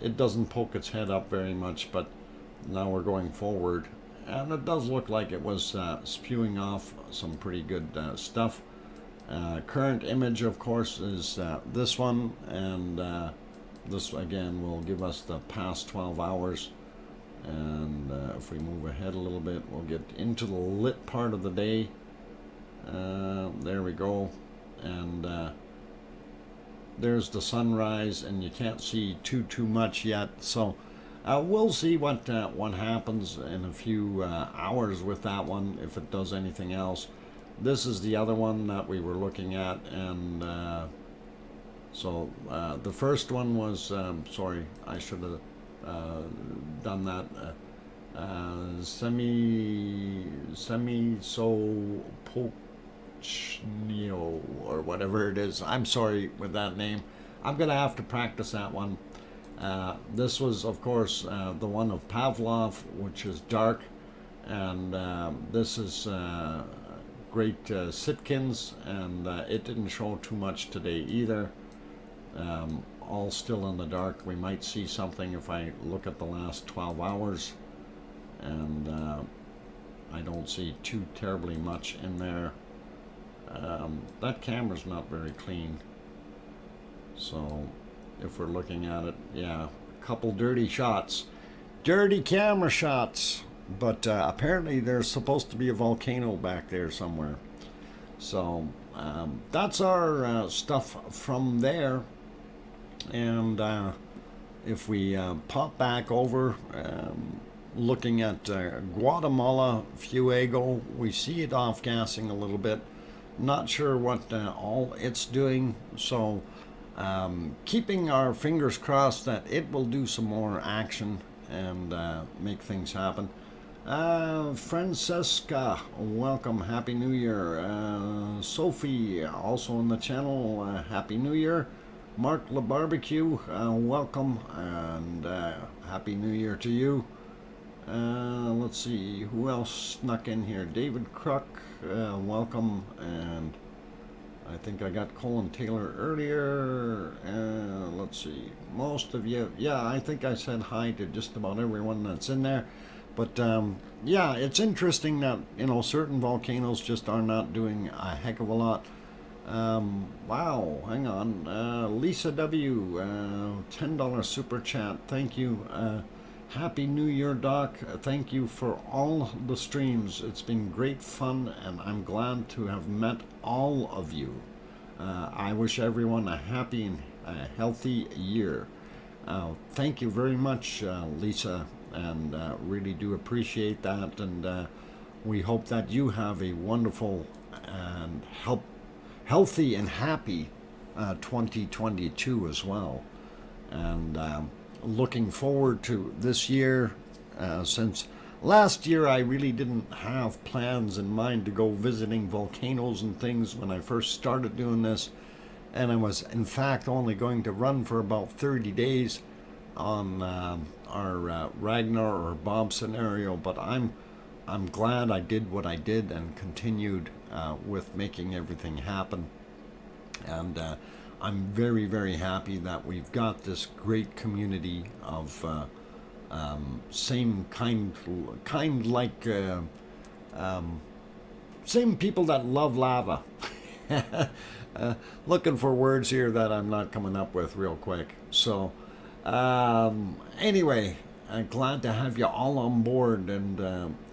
Speaker 1: It doesn't poke its head up very much, but now we're going forward, and it does look like it was spewing off some pretty good stuff. Current image, of course, is this one, and this again will give us the past 12 hours. And if we move ahead a little bit, we'll get into the lit part of the day. There we go. And there's the sunrise, and you can't see too much yet. So we'll see what happens in a few hours with that one, if it does anything else. This is the other one that we were looking at, and so the first one was, sorry, I should have done that. Semi-so-po-neo, or whatever it is. I'm sorry with that name. I'm gonna have to practice that one. This was, of course, the one of Pavlov, which is dark, and this is Great Sitkins, and it didn't show too much today either. All still in the dark. We might see something if I look at the last 12 hours, and I don't see too terribly much in there. That camera's not very clean, so if we're looking at it, yeah, a couple dirty shots, dirty camera shots, but apparently there's supposed to be a volcano back there somewhere. So that's our stuff from there. And if we pop back over, looking at Guatemala, Fuego, we see it off-gassing a little bit. Not sure what all it's doing, so keeping our fingers crossed that it will do some more action and make things happen. Francesca, welcome, Happy New Year. Sophie, also on the channel, Happy New Year. Mark LaBarbecue, welcome, and Happy New Year to you. Let's see, who else snuck in here? David Kruk, welcome, and I think I got Colin Taylor earlier. Let's see, most of you, yeah, I think I said hi to just about everyone that's in there. But yeah, it's interesting that, you know, certain volcanoes just are not doing a heck of a lot. Wow, hang on. Lisa W, $10 super chat. Thank you. Happy New Year, Doc. Thank you for all the streams. It's been great fun, and I'm glad to have met all of you. I wish everyone a happy and healthy year. Thank you very much, Lisa, and really do appreciate that. And we hope that you have a wonderful and healthy and happy 2022 as well. And looking forward to this year, since last year I really didn't have plans in mind to go visiting volcanoes and things when I first started doing this, and I was in fact only going to run for about 30 days on our Ragnar or Bob scenario, but I'm glad I did what I did and continued with making everything happen. And I'm very, very happy that we've got this great community of same same people that love lava. Looking for words here that I'm not coming up with real quick. So anyway, I'm glad to have you all on board, and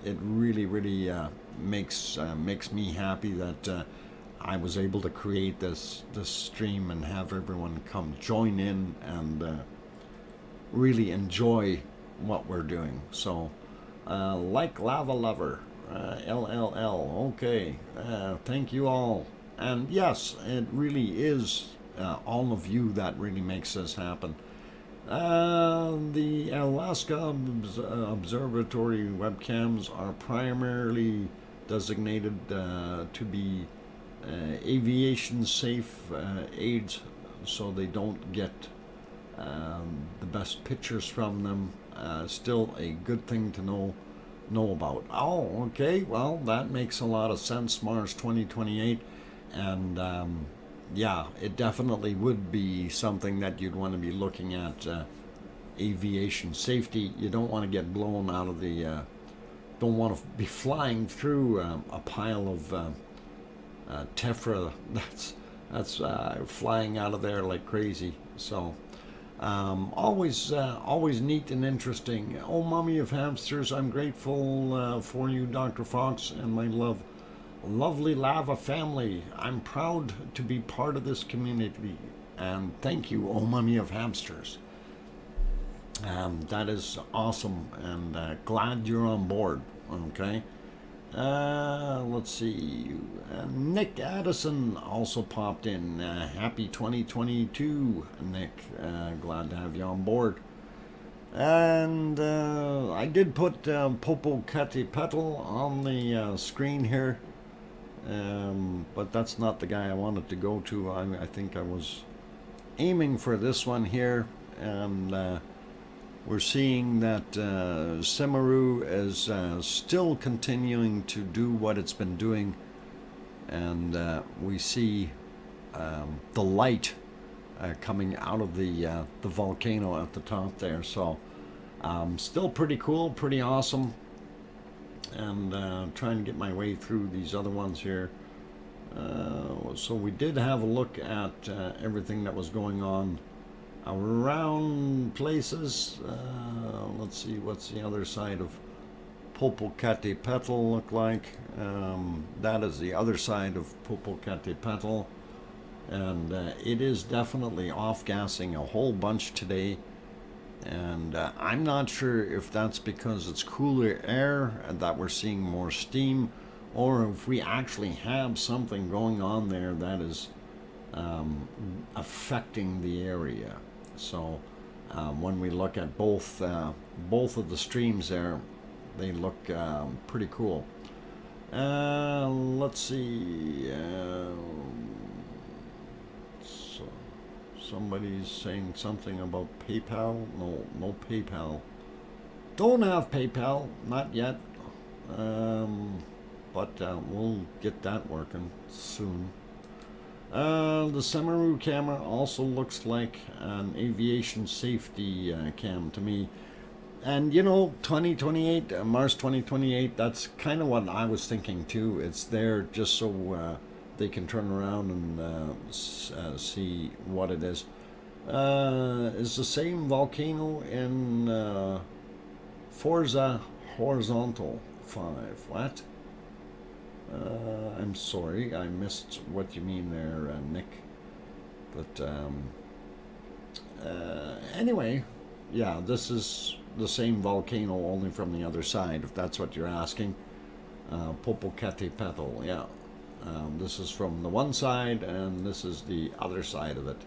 Speaker 1: it really, really makes me happy that I was able to create this stream and have everyone come join in and really enjoy what we're doing. So, like Lava Lover, LLL, okay, thank you all. And yes, it really is all of you that really makes this happen. The Alaska Observatory webcams are primarily designated to be aviation safe aids, so they don't get the best pictures from them. Still a good thing to know about. Oh, okay, well, that makes a lot of sense. Mars 2028, and yeah, it definitely would be something that you'd want to be looking at. Aviation safety. You don't want to get blown out of the don't want to be flying through a pile of tephra that's flying out of there like crazy. So always neat and interesting. Oh, mommy of hamsters, I'm grateful for you, Dr. Fox, and my lovely lava family. I'm proud to be part of this community, and thank you, oh mommy of hamsters. That is awesome, and glad you're on board. Okay. Let's see. Nick Addison also popped in. Happy 2022, Nick. Glad to have you on board. And I did put Popocatepetl on the screen here, but that's not the guy I wanted to go to. I think I was aiming for this one here, and we're seeing that Simeru is still continuing to do what it's been doing, and we see the light coming out of the volcano at the top there. So still pretty cool, pretty awesome, and trying to get my way through these other ones here. So we did have a look at everything that was going on around places. Let's see, what's the other side of Popocatepetl look like? That is the other side of Popocatepetl, and it is definitely off-gassing a whole bunch today. And I'm not sure if that's because it's cooler air and that we're seeing more steam, or if we actually have something going on there that is affecting the area. So when we look at both of the streams there, they look pretty cool. Let's see. So somebody's saying something about PayPal. No PayPal. Don't have PayPal, not yet. But we'll get that working soon. The Simeru camera also looks like an aviation safety cam to me. And you know, 2028, March 2028, that's kind of what I was thinking too. It's there just so they can turn around and see what it is. It's the same volcano in Forza Horizontal 5. What? I'm sorry, I missed what you mean there, Nick. But anyway, yeah, this is the same volcano, only from the other side, if that's what you're asking. Popocatepetl, yeah. This is from the one side, and this is the other side of it.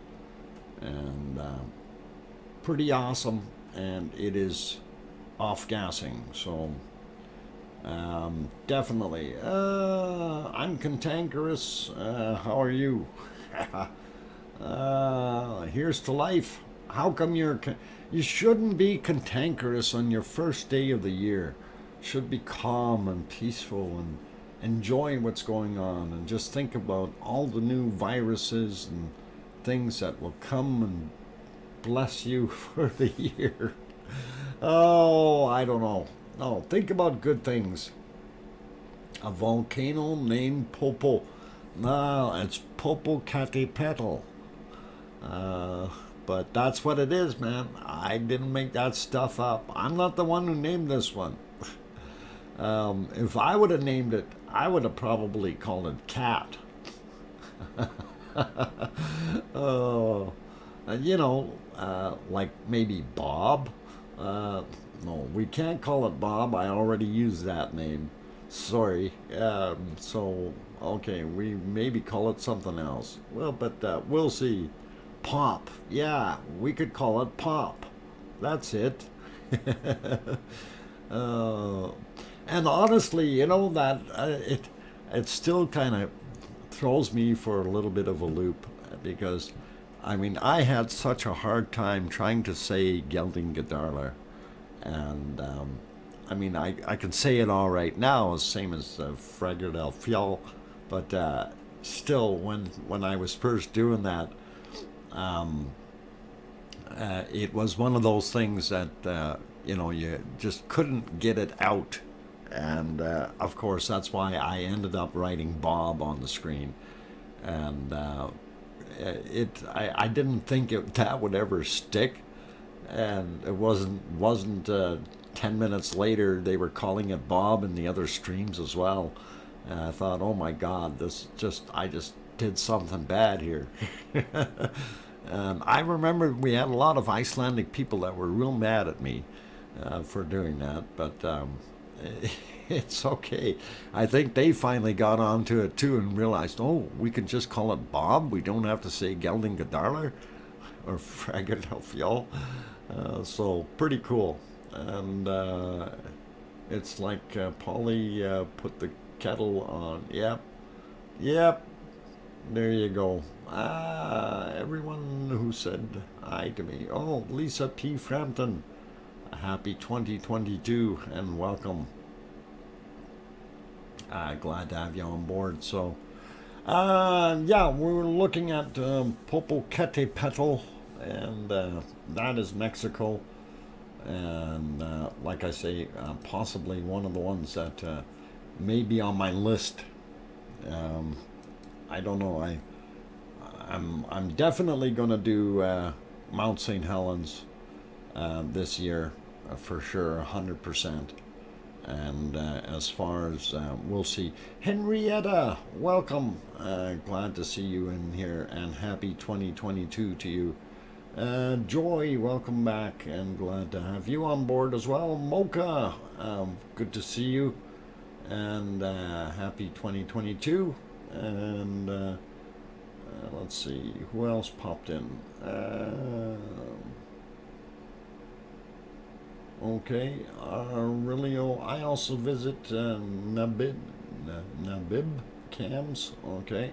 Speaker 1: And pretty awesome, and it is off-gassing, so definitely. I'm cantankerous. How are you? Here's to life. How come you shouldn't be cantankerous on your first day of the year? Should be calm and peaceful and enjoy what's going on, and just think about all the new viruses and things that will come and bless you for the year. Oh, I don't know. No, think about good things. A volcano named Popo. No, it's Popocatepetl. But that's what it is, man. I didn't make that stuff up. I'm not the one who named this one. If I would have named it, I would have probably called it Cat. Oh, you know, like maybe Bob. No, we can't call it Bob. I already used that name. Sorry. So, okay, we maybe call it something else. Well, but we'll see. Pop. Yeah, we could call it Pop. That's it. And honestly, you know, that it still kind of throws me for a little bit of a loop, because I mean, I had such a hard time trying to say Geldingedarler, and I mean, I can say it all right now, same as Frager del Fjall, but still, when I was first doing that, it was one of those things that you know, you just couldn't get it out, and of course that's why I ended up writing Bob on the screen, and I didn't think that would ever stick, and it wasn't 10 minutes later they were calling it Bob in the other streams as well, and I thought, oh my God, I just did something bad here. And I remember we had a lot of Icelandic people that were real mad at me for doing that, but it's okay. I think they finally got onto it too and realized, oh, we can just call it Bob. We don't have to say Geldingedarler or Frager del Fjall. So pretty cool. And it's like Polly put the kettle on. Yep. There you go. Everyone who said hi to me. Oh, Lisa P. Frampton. Happy 2022 and welcome. Glad to have you on board. So, yeah, we're looking at Popocatepetl, and that is Mexico. And like I say, possibly one of the ones that may be on my list. I don't know. I'm definitely going to do Mount St. Helens this year for sure, 100%. And as far as we'll see, Henrietta, welcome. Glad to see you in here, and happy 2022 to you. Joy, welcome back, and glad to have you on board as well. Mocha, good to see you, and happy 2022. And let's see, who else popped in? Okay, Aurelio, I also visit Nabib Cams. Okay,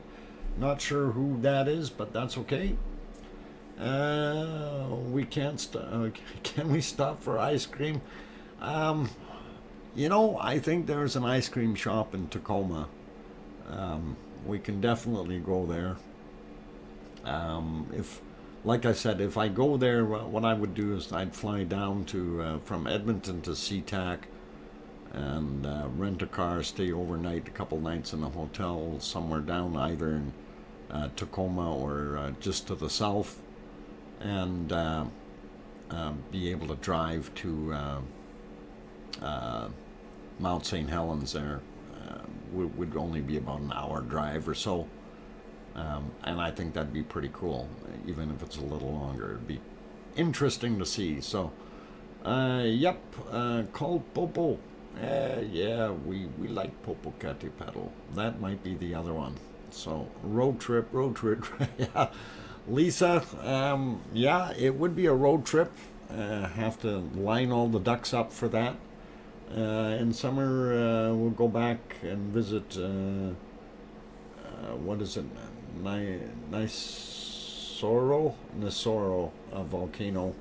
Speaker 1: not sure who that is, but that's okay. We can't can we stop for ice cream? You know, I think there's an ice cream shop in Tacoma. We can definitely go there. If, like I said, if I go there, what I would do is I'd fly down to from Edmonton to SeaTac and rent a car, stay overnight, a couple nights in a hotel somewhere down either in Tacoma or just to the south, and be able to drive to Mount St. Helens there. Would only be about an hour drive or so. And I think that'd be pretty cool, even if it's a little longer. It'd be interesting to see. So, yep, called Popo. Yeah, we like Popocatepetl. That might be the other one. So, road trip. Yeah. Lisa, yeah, it would be a road trip. Have to line all the ducks up for that. In summer, we'll go back and visit, what is it? Nisoro volcano.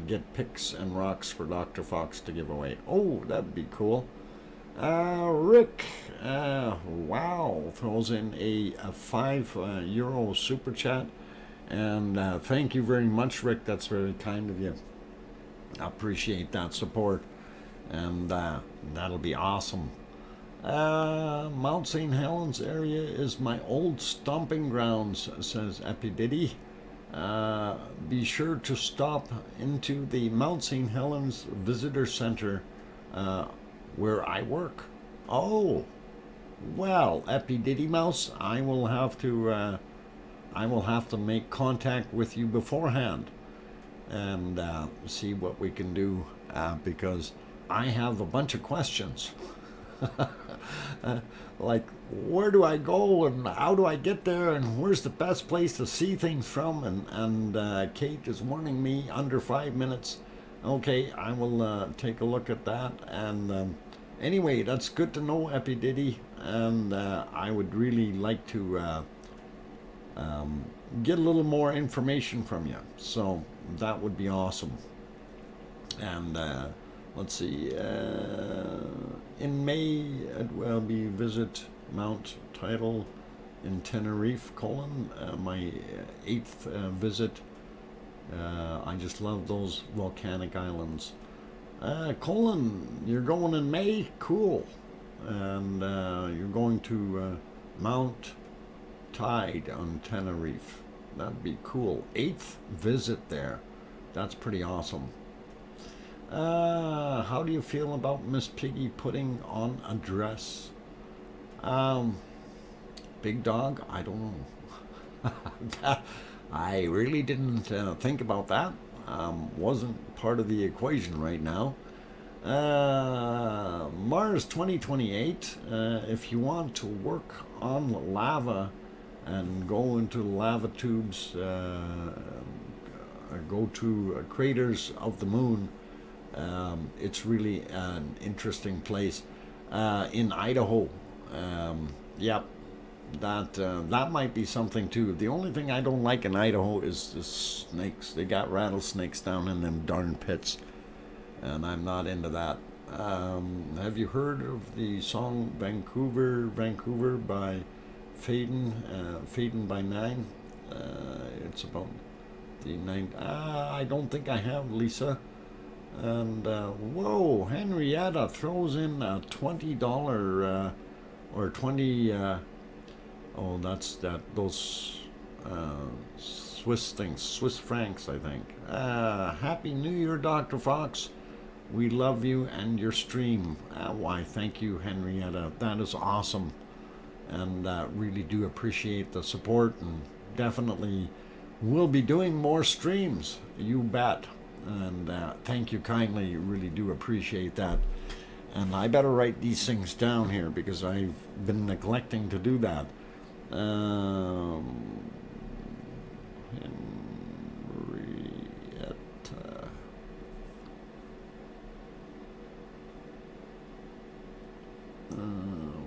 Speaker 1: Get pics and rocks for Dr. Fox to give away. Oh, that'd be cool. Rick, wow, throws in a €5 super chat. And thank you very much, Rick. That's very kind of you. I appreciate that support. And that'll be awesome. Mount St. Helens area is my old stomping grounds, says Epididdy. Be sure to stop into the Mount St. Helens Visitor Center where I work. Oh, well, Epididdy Mouse, I will have to make contact with you beforehand and see what we can do because I have a bunch of questions. Like, where do I go and how do I get there and where's the best place to see things from? And Kate is warning me under 5 minutes. Okay, I will take a look at that. And anyway, that's good to know, Epididdy. And I would really like to get a little more information from you. So that would be awesome. And let's see, in May it will be visit Mount Tidal in Tenerife, my 8th visit. I just love those volcanic islands. You're going in May? Cool. And you're going to Mount Tide on Tenerife. That'd be cool. 8th visit there. That's pretty awesome. How do you feel about Miss Piggy putting on a dress? Big dog? I don't know. I really didn't think about that. Wasn't part of the equation right now. Mars 2028. If you want to work on lava and go into lava tubes, go to craters of the moon, it's really an interesting place. In Idaho. Yep. that might be something too. The only thing I don't like in Idaho is the snakes. They got rattlesnakes down in them darn pits, and I'm not into that. Have you heard of the song Vancouver, Vancouver by Faden by Nine? It's about the nine. I don't think I have, Lisa. And whoa, Henrietta throws in a $20 or 20. Oh, that's those Swiss things, Swiss francs, I think. Happy New Year, Dr. Fox. We love you and your stream. Why, thank you, Henrietta. That is awesome. And really do appreciate the support, and definitely will be doing more streams. You bet. And thank you kindly. Really do appreciate that. And I better write these things down here because I've been neglecting to do that. Henrietta.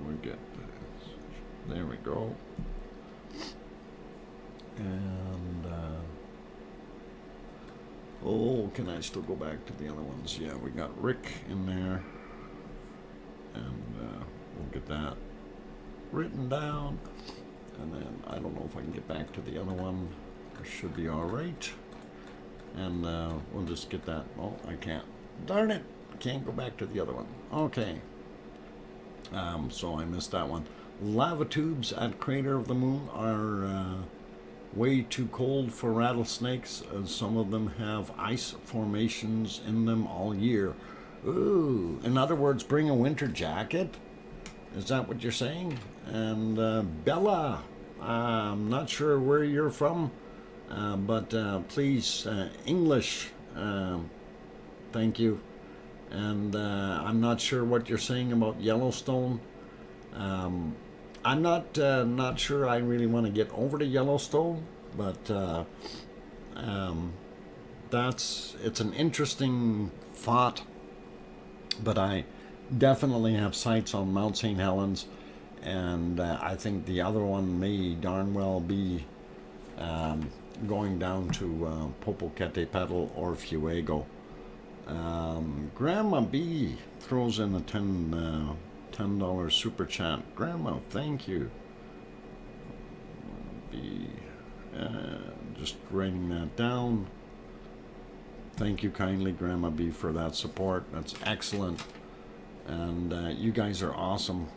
Speaker 1: We get this. There we go. And oh, can I still go back to the other ones? Yeah, we got Rick in there, and we'll get that written down. And then I don't know if I can get back to the other one. It should be all right. And we'll just get that. Oh, I can't. Darn it! Can't go back to the other one. Okay. So I missed that one. Lava tubes at Crater of the Moon are way too cold for rattlesnakes. Some of them have ice formations in them all year. Ooh, in other words, bring a winter jacket? Is that what you're saying? And Bella, I'm not sure where you're from, but please, English, thank you. And I'm not sure what you're saying about Yellowstone. I'm not sure I really want to get over to Yellowstone, but it's an interesting thought. But I definitely have sights on Mount St. Helens, and I think the other one may darn well be going down to Popocatepetl or Fuego. Grandma B throws in a $10 super chat. Grandma, thank you. B, just writing that down. Thank you kindly, Grandma B, for that support. That's excellent. And you guys are awesome.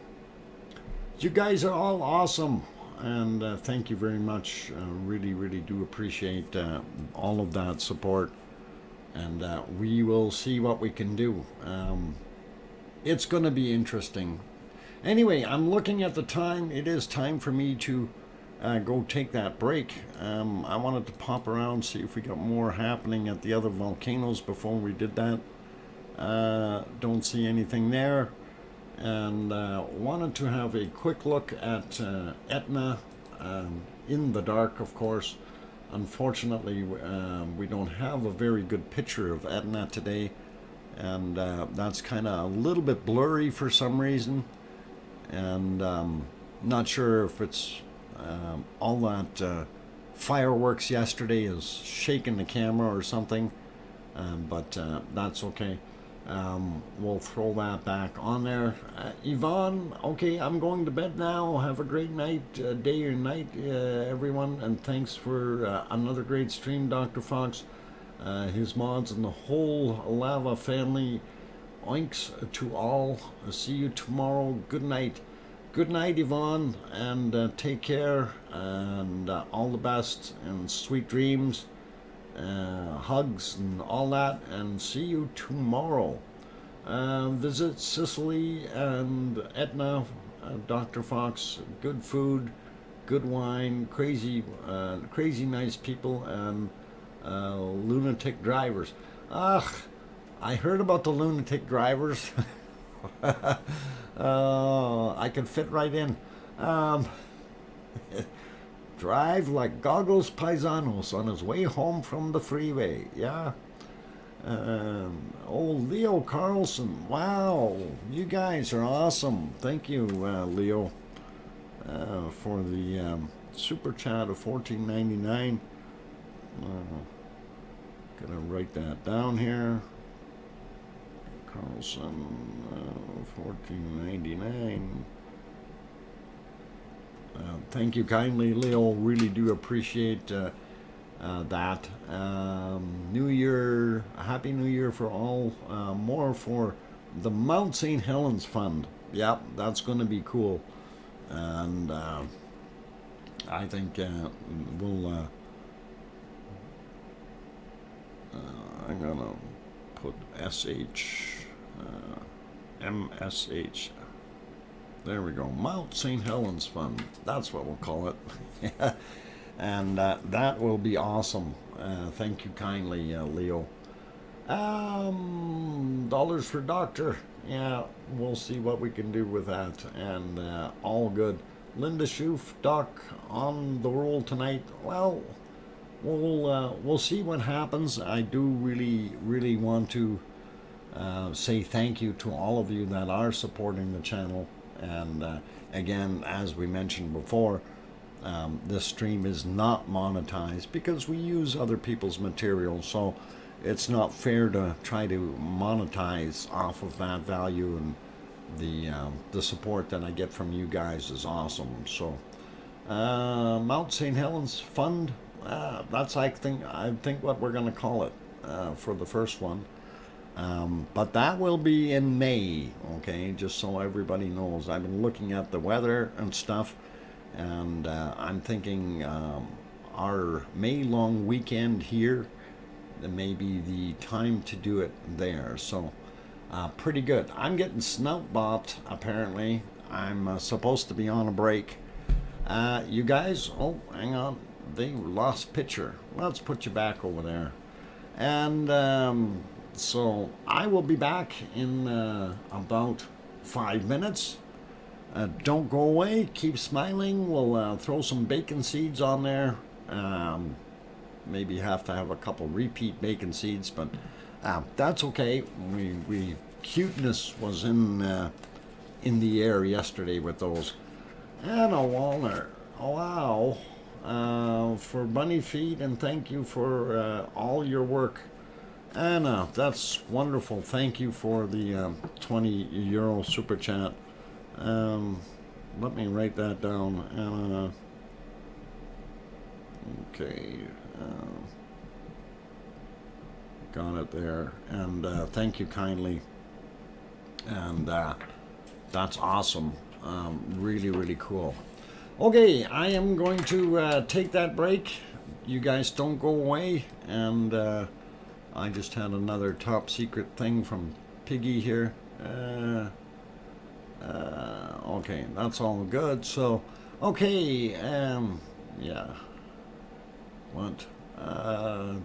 Speaker 1: You guys are all awesome. And thank you very much. Really, really do appreciate all of that support. And we will see what we can do. It's going to be interesting. Anyway, I'm looking at the time. It is time for me to go take that break. I wanted to pop around, see if we got more happening at the other volcanoes before we did that. Don't see anything there. And wanted to have a quick look at Etna, in the dark, of course. Unfortunately, we don't have a very good picture of Etna today, and that's kind of a little bit blurry for some reason, and not sure if it's all that fireworks yesterday is shaking the camera or something, but that's okay. We'll throw that back on there. Yvonne, okay, I'm going to bed now. Have a great night, day or night, everyone, and thanks for another great stream, Dr. Fox. His mods and the whole Lava family. Oinks to all. See you tomorrow. Good night. Good night, Yvonne, and take care, and all the best, and sweet dreams. Hugs and all that, and see you tomorrow. Visit Sicily and Etna, Dr. Fox. Good food, good wine, crazy nice people, and lunatic drivers. Ugh, I heard about the lunatic drivers. I could fit right in. Drive like Goggles Paisanos on his way home from the freeway. Yeah. Leo Carlson. Wow. You guys are awesome. Thank you, Leo. for the super chat of $14.99. Gonna write that down here. Carlson, $14.99. Thank you kindly, Leo. Really do appreciate that. New Year, Happy New Year for all. More for the Mount St. Helens Fund. Yep, that's going to be cool. And I think we'll. I'm gonna put MSH. There we go. Mount St. Helens Fund. That's what we'll call it. And that will be awesome. Thank you kindly, Leo. Dollars for doctor. Yeah, we'll see what we can do with that. And all good. Linda Schoof, Doc, on the roll tonight. Well, we'll see what happens. I do really want to say thank you to all of you that are supporting the channel. And again, as we mentioned before, this stream is not monetized because we use other people's material, so it's not fair to try to monetize off of that value. And the support that I get from you guys is awesome. So Mount St. Helens Fund, that's I think what we're going to call it for the first one. But that will be in May, okay, just so everybody knows. I've been looking at the weather and stuff, and I'm thinking our May long weekend here, that may be the time to do it there. So pretty good. I'm getting snout bopped, apparently. I'm supposed to be on a break. You guys, oh, hang on. They lost picture. Let's put you back over there. And so I will be back in about 5 minutes. Don't go away. Keep smiling. We'll throw some bacon seeds on there. Maybe have to have a couple repeat bacon seeds, but that's okay. We cuteness was in the air yesterday with those. And a walnut. Wow. For bunny feet, and thank you for all your work. Anna, that's wonderful. Thank you for the 20 euro super chat. Let me write that down. Anna. Okay. Got it there. And thank you kindly. And that's awesome. Really cool. Okay, I am going to take that break. You guys don't go away. And I just had another top secret thing from Piggy here. Okay, that's all good. So, okay, yeah. What?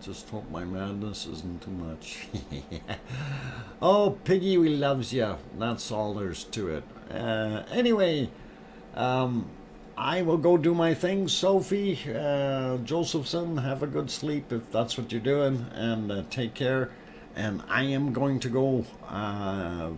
Speaker 1: Just hope my madness isn't too much. Oh, Piggy, we loves ya. That's all there's to it. Anyway, I will go do my thing. Sophie, Josephson, have a good sleep if that's what you're doing, and take care. And I am going to go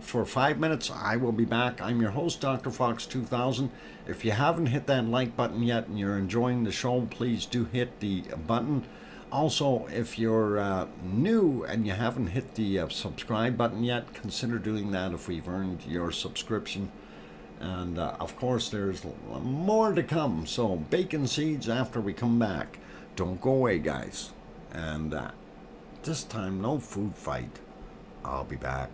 Speaker 1: for 5 minutes. I will be back. I'm your host, DrFox2000. If you haven't hit that like button yet and you're enjoying the show, please do hit the button. Also, if you're new and you haven't hit the subscribe button yet, consider doing that if we've earned your subscription. And of course, there's more to come. So bacon seeds after we come back. Don't go away, guys. And this time, no food fight. I'll be back.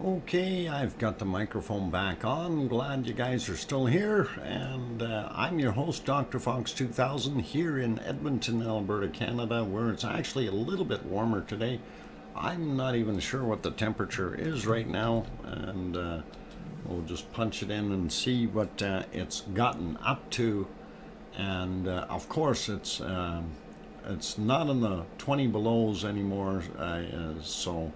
Speaker 1: Okay, I've got the microphone back on. Glad you guys are still here. And I'm your host, DrFox2000, here in Edmonton, Alberta, Canada, where it's actually a little bit warmer today. I'm not even sure what the temperature is right now. And we'll just punch it in and see what it's gotten up to. And of course, it's not in the 20 belows anymore, so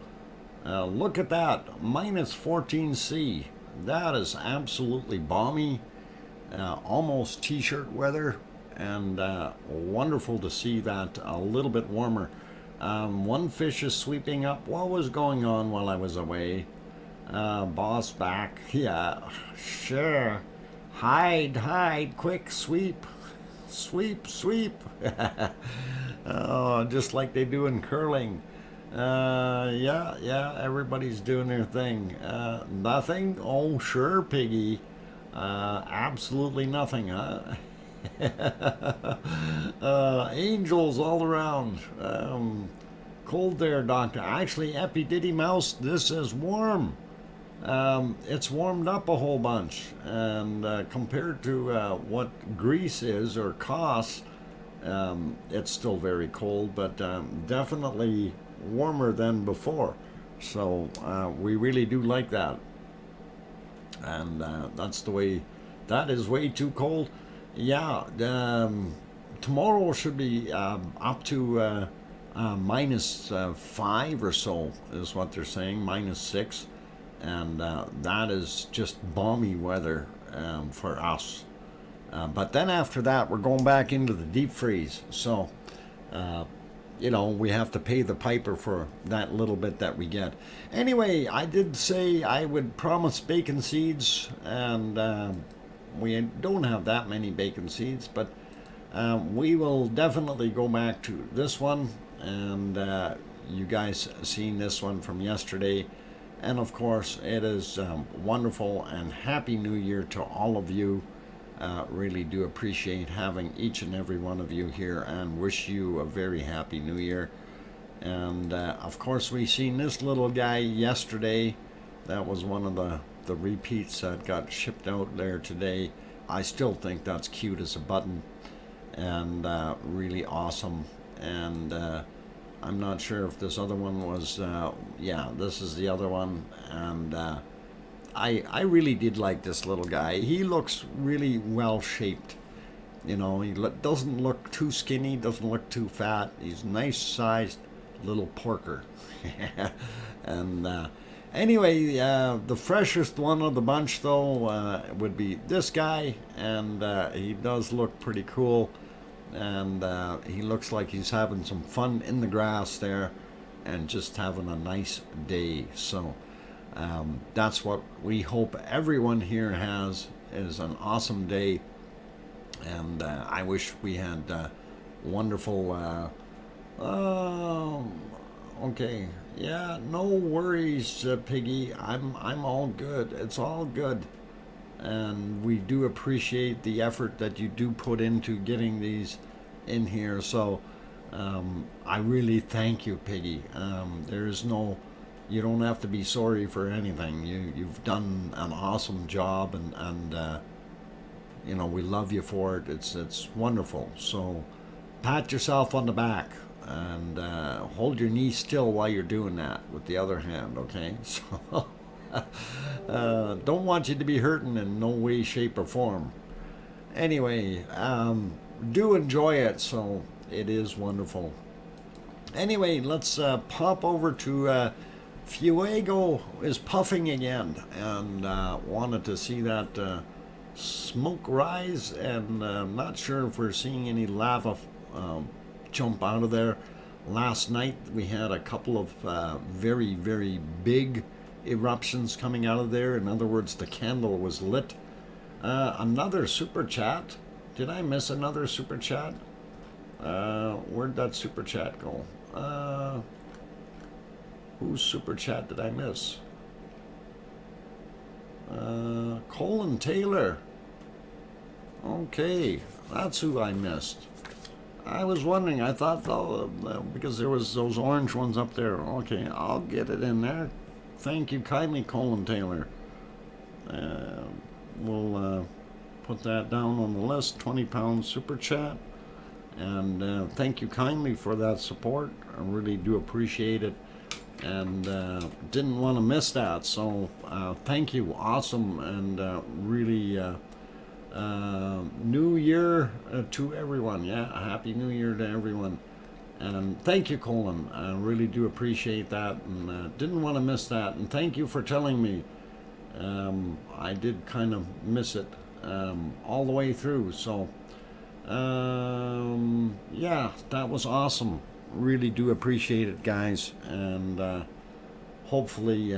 Speaker 1: look at that, minus 14°C. That is absolutely balmy, almost t-shirt weather, and wonderful to see that a little bit warmer. One fish is sweeping up. What was going on while I was away? Boss back. Yeah, sure. Hide, quick, sweep. Sweep. Oh, just like they do in curling. Yeah, everybody's doing their thing. Nothing? Oh, sure, Piggy. Absolutely nothing, huh? Angels all around. Cold there, Doctor. Actually, Epi Mouse, this is warm. It's warmed up a whole bunch, and compared to what Greece is or costs, it's still very cold, but definitely warmer than before. So we really do like that, and that's the way. That is way too cold. Yeah, tomorrow should be up to -5 or so is what they're saying, -6. And that is just balmy weather for us. But then after that, we're going back into the deep freeze. So, we have to pay the piper for that little bit that we get. Anyway, I did say I would promise bacon seeds, and we don't have that many bacon seeds, but we will definitely go back to this one. And you guys seen this one from yesterday. And of course, it is wonderful, and Happy New Year to all of you. Really do appreciate having each and every one of you here, and wish you a very Happy New Year. And of course, we seen this little guy yesterday. That was one of the repeats that got shipped out there today. I still think that's cute as a button, and really awesome. And I'm not sure if this other one was, yeah, this is the other one, and I really did like this little guy. He looks really well shaped. He doesn't look too skinny, doesn't look too fat. He's nice sized little porker. And anyway, the freshest one of the bunch though would be this guy, and he does look pretty cool. And he looks like he's having some fun in the grass there and just having a nice day. So that's what we hope everyone here has, is an awesome day. And I wish we had wonderful okay, yeah, no worries, Piggy. I'm all good. It's all good. And we do appreciate the effort that you do put into getting these in here. So I really thank you, Piggy. You don't have to be sorry for anything. You've done an awesome job, and we love you for it. It's wonderful. So pat yourself on the back, and hold your knee still while you're doing that with the other hand, okay? So don't want you to be hurting in no way, shape, or form. Anyway, do enjoy it. So it is wonderful. Anyway, let's pop over to Fuego is puffing again, and wanted to see that smoke rise, and I'm not sure if we're seeing any lava jump out of there. Last night we had a couple of very, very big eruptions coming out of there. In other words, the candle was lit. Another super chat. Did I miss another super chat? Where'd that super chat go? Whose super chat did I miss? Colin Taylor. Okay, that's who I missed. I was wondering, I thought, because there was those orange ones up there. Okay, I'll get it in there thank you kindly, Colin Taylor. We'll put that down on the list, £20 super chat. And thank you kindly for that support. I really do appreciate it. And didn't want to miss that. So thank you. Awesome. And really New Year to everyone. Yeah, a Happy New Year to everyone. And thank you, Colin. I really do appreciate that. And didn't want to miss that. And thank you for telling me. I did kind of miss it all the way through. So yeah, that was awesome. Really do appreciate it, guys. And hopefully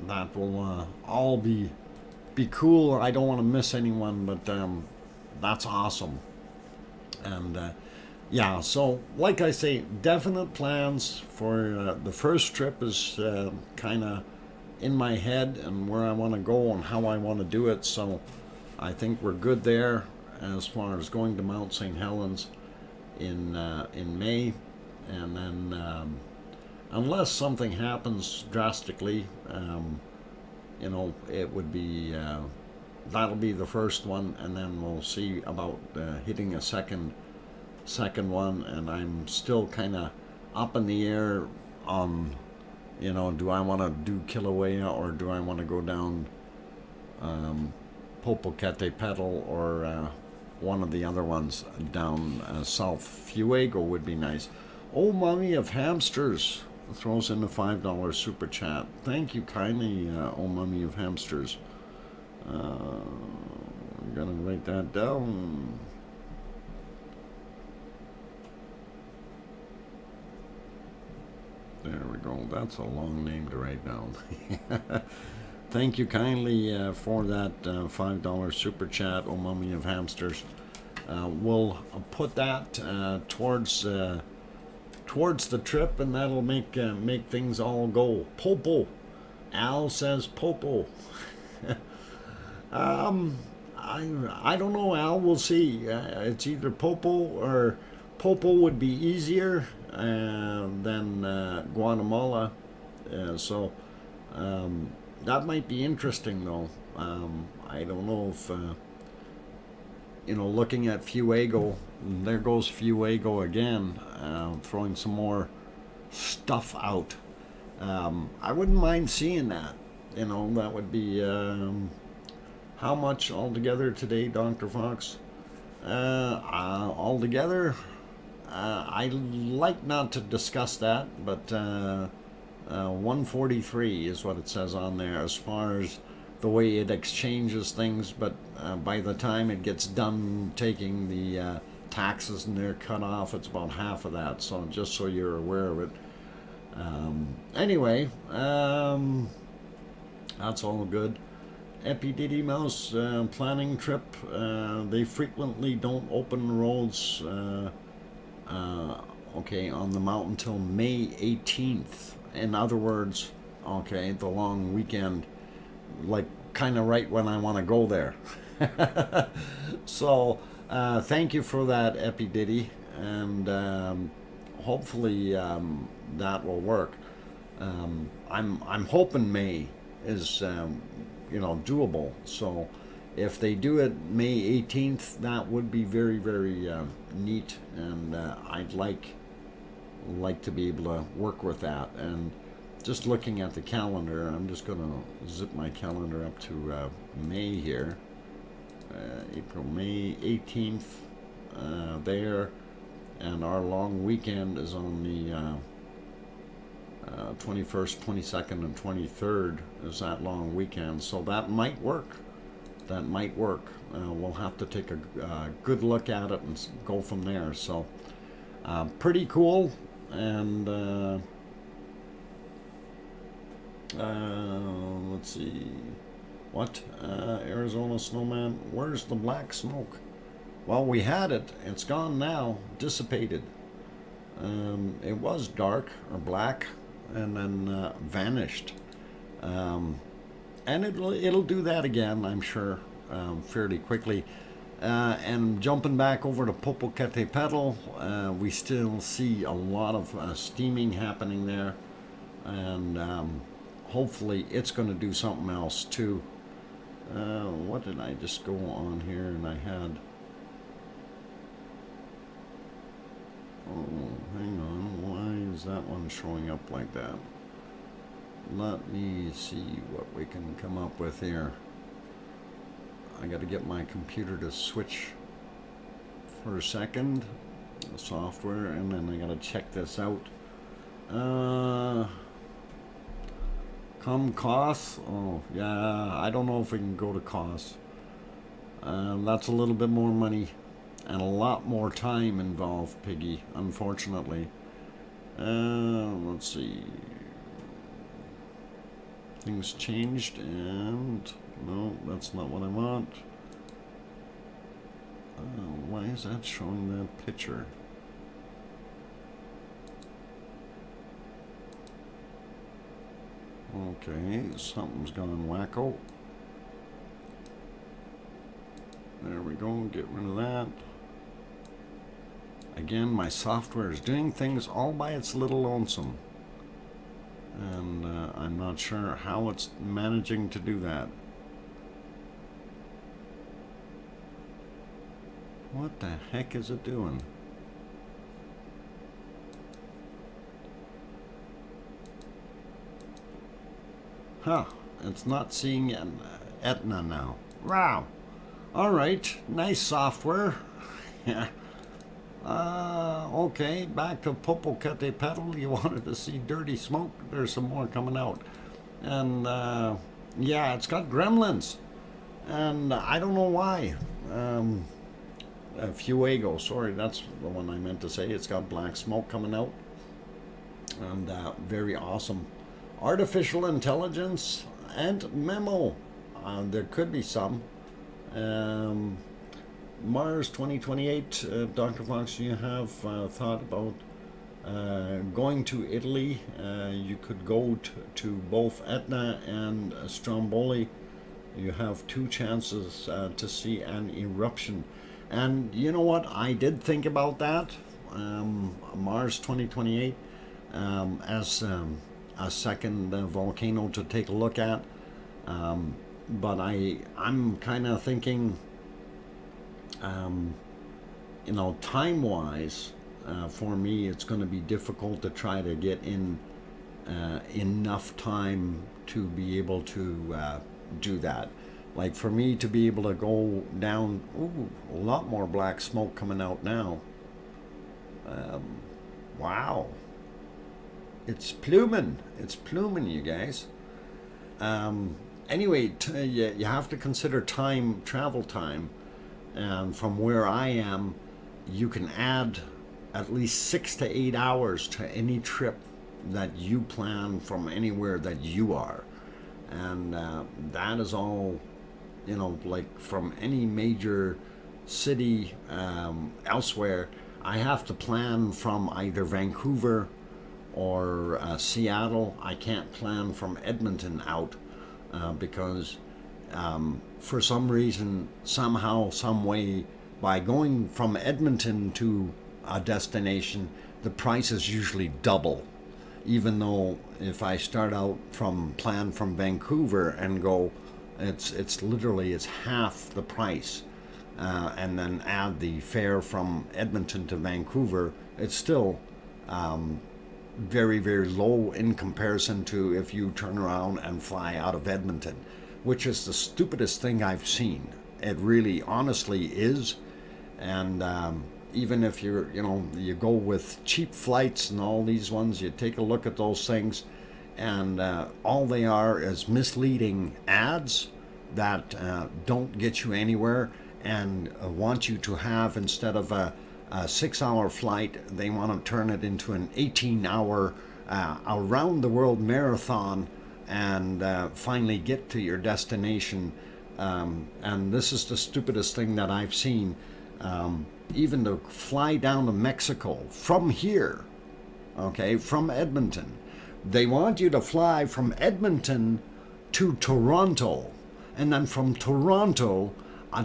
Speaker 1: that will all be cool. I don't want to miss anyone, but that's awesome. And yeah, so like I say, definite plans for the first trip is kind of in my head, and where I want to go and how I want to do it. So I think we're good there as far as going to Mount St. Helens in May. And then unless something happens drastically, you know, it would be that'll be the first one, and then we'll see about hitting a second one. And I'm still kind of up in the air on, you know, do I want to do Kilauea or do I want to go down Popocatepetl or one of the other ones down south. Fuego would be nice. Oh, Mommy of Hamsters throws in a $5 super chat. Thank you kindly, Oh Mommy of Hamsters. I'm gonna write that down. There we go. That's a long name to write down. Thank you kindly for that $5 super chat, Oh Mummy of Hamsters. We'll put that towards the trip, and that'll make things all go. Popo. Al says Popo. I don't know, Al. We'll see. It's either Popo or Popo would be easier than Guatemala. So that might be interesting, though. I don't know if you know, looking at Fuego. There goes Fuego again, throwing some more stuff out. I wouldn't mind seeing that. You know, that would be how much altogether today, Dr. Fox? Altogether, I like not to discuss that, but 143 is what it says on there as far as the way it exchanges things. But by the time it gets done taking the taxes and they're cut off, it's about half of that. So just so you're aware of it. Anyway, that's all good. Epididdy Mouse planning trip. They frequently don't open roads okay, on the mountain till May 18th. In other words, okay, the long weekend, like kind of right when I want to go there. So thank you for that, Epididdy, and hopefully that will work. I'm hoping May is you know, doable. So if they do it May 18th, that would be very, very neat, and I'd like to be able to work with that. And just looking at the calendar, I'm just going to zip my calendar up to May here. April, May 18th there, and our long weekend is on the 21st, 22nd, and 23rd is that long weekend. So that might work. That might work. We'll have to take a good look at it and go from there. So pretty cool. And let's see. What? Arizona Snowman, where's the black smoke? Well, we had it. It's gone now. Dissipated. It was dark or black, and then vanished. And it'll do that again, I'm sure, fairly quickly. And jumping back over to Popocatepetl, we still see a lot of steaming happening there, and hopefully it's going to do something else too. What did I just go on here and I had... Oh, hang on. Why is that one showing up like that? Let me see what we can come up with here. I got to get my computer to switch for a second. The software, and then I got to check this out. Come costs. Oh, yeah. I don't know if we can go to costs. That's a little bit more money. And a lot more time involved, Piggy, unfortunately. Let's see. Things changed, and no, that's not what I want. Why is that showing that picture? Okay, something's gone wacko. There we go, get rid of that. Again, my software is doing things all by its little lonesome. And I'm not sure how it's managing to do that. What the heck is it doing? Huh, it's not seeing Etna now. Wow. Alright, nice software. Yeah. Okay, back to Popocatepetl. You wanted to see dirty smoke? There's some more coming out. And, yeah, it's got gremlins. And I don't know why. Fuego, sorry, that's the one I meant to say. It's got black smoke coming out. And very awesome. Artificial intelligence and memo. There could be some. Mars 2028, Dr. Fox, you have thought about going to Italy. You could go to both Etna and Stromboli. You have 2 chances to see an eruption. And you know what? I did think about that. Mars 2028 as a second volcano to take a look at. But I'm kind of thinking, you know, time-wise, for me, it's going to be difficult to try to get in enough time to be able to do that. Like for me to be able to go down, ooh, a lot more black smoke coming out now. Wow. It's pluming, you guys. Anyway, you have to consider travel time. And from where I am, you can add at least 6 to 8 hours to any trip that you plan from anywhere that you are. And that is all, you know, like from any major city elsewhere. I have to plan from either Vancouver or Seattle. I can't plan from Edmonton out because for some reason, somehow, some way, by going from Edmonton to a destination, the price is usually double. Even though if I start out plan from Vancouver and go, it's literally half the price, and then add the fare from Edmonton to Vancouver, it's still very, very low in comparison to if you turn around and fly out of Edmonton, which is the stupidest thing I've seen. It really, honestly is. And even if you go with cheap flights and all these ones, you take a look at those things, and all they are is misleading ads that don't get you anywhere, and want you to have, instead of a 6-hour flight, they want to turn it into an 18-hour around the world marathon, and finally get to your destination. And this is the stupidest thing that I've seen. Even to fly down to Mexico from here, okay, from Edmonton, they want you to fly from Edmonton to Toronto, and then from Toronto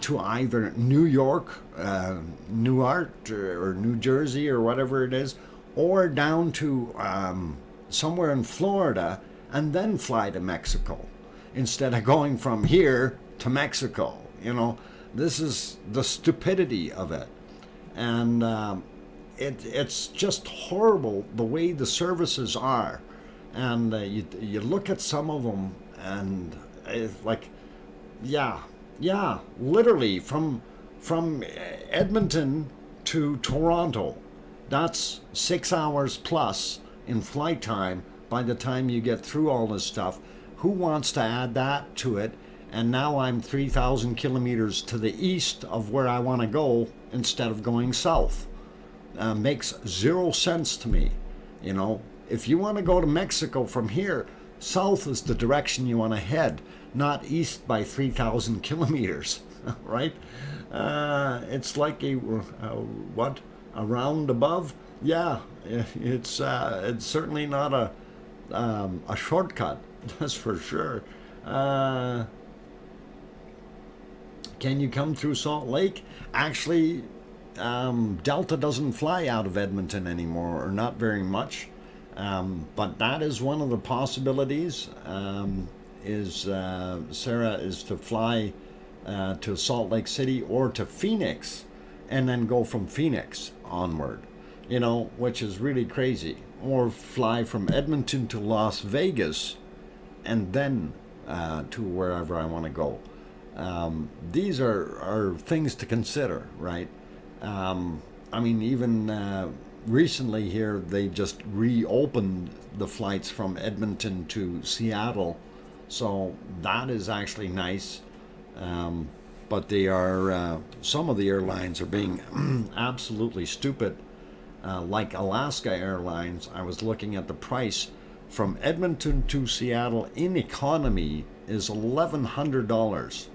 Speaker 1: to either New York, Newark, or New Jersey, or whatever it is, or down to somewhere in Florida, and then fly to Mexico instead of going from here to Mexico. You know, this is the stupidity of it. And it's just horrible the way the services are. And you look at some of them, and it's like, yeah, literally from Edmonton to Toronto, that's 6 hours plus in flight time by the time you get through all this stuff. Who wants to add that to it? And now I'm 3,000 kilometers to the east of where I want to go instead of going south. Makes zero sense to me. You know, if you want to go to Mexico from here, south is the direction you want to head, not east by 3,000 kilometers, right? It's like a round above? Yeah, it's certainly not a shortcut, that's for sure. Can you come through Salt Lake? Actually, Delta doesn't fly out of Edmonton anymore, or not very much. But that is one of the possibilities. Sarah is to fly to Salt Lake City or to Phoenix, and then go from Phoenix onward. You know, which is really crazy. Or fly from Edmonton to Las Vegas, and then to wherever I want to go. These are things to consider, right? I mean, even recently here, they just reopened the flights from Edmonton to Seattle, so that is actually nice. But they are some of the airlines are being absolutely stupid. Like Alaska Airlines, I was looking at the price from Edmonton to Seattle in economy is $1,100.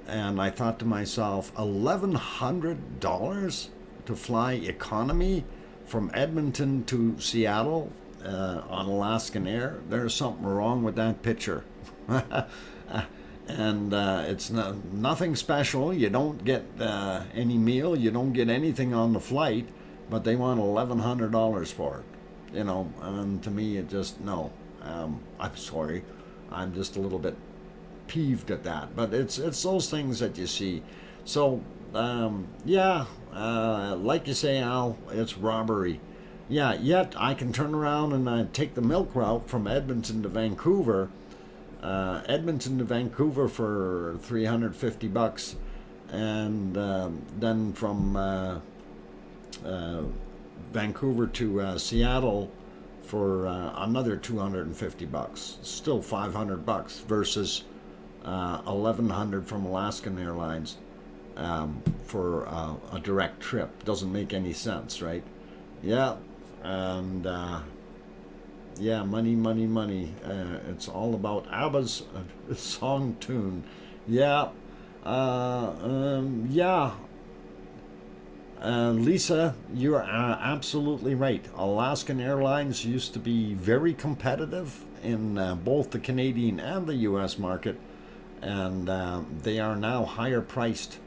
Speaker 1: And I thought to myself, $1,100 to fly economy from Edmonton to Seattle on Alaskan Air? There's something wrong with that picture. And it's nothing special. You don't get any meal. You don't get anything on the flight. But they want $1,100 for it. You know, and to me, it just, no. I'm sorry. I'm just a little bit peeved at that, but it's those things that you see. So like you say, Al, it's robbery. Yeah, yet I can turn around and take the milk route from Edmonton to Vancouver. Edmonton to Vancouver for $350, and then from Vancouver to Seattle for another $250. Still $500 versus $1,100 from Alaskan Airlines for a direct trip. Doesn't make any sense, right? Yeah, and yeah, money. It's all about ABBA's song tune. Yeah, Lisa, you are absolutely right. Alaskan Airlines used to be very competitive in both the Canadian and the U.S. market, and they are now higher priced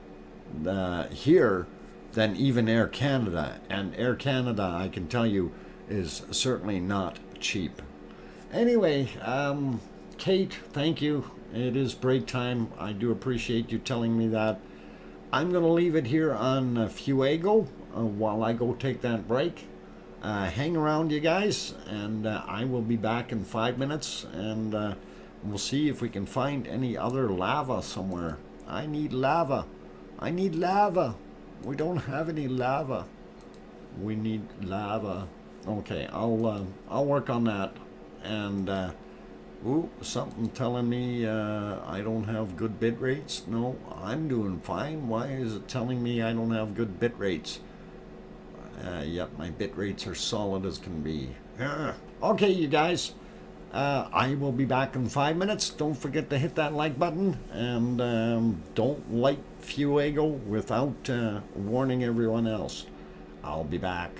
Speaker 1: here than even Air Canada. And Air Canada, I can tell you, is certainly not cheap. Anyway, Kate, thank you. It is break time. I do appreciate you telling me that. I'm going to leave it here on Fuego while I go take that break. Hang around, you guys, and I will be back in 5 minutes, and we'll see if we can find any other lava somewhere. I need lava. We don't have any lava. We need lava. Okay, I'll work on that. And ooh, something telling me I don't have good bit rates. No, I'm doing fine. Why is it telling me I don't have good bit rates? Yep, my bit rates are solid as can be. Okay, you guys. I will be back in 5 minutes. Don't forget to hit that like button, and don't like Fuego without warning everyone else. I'll be back.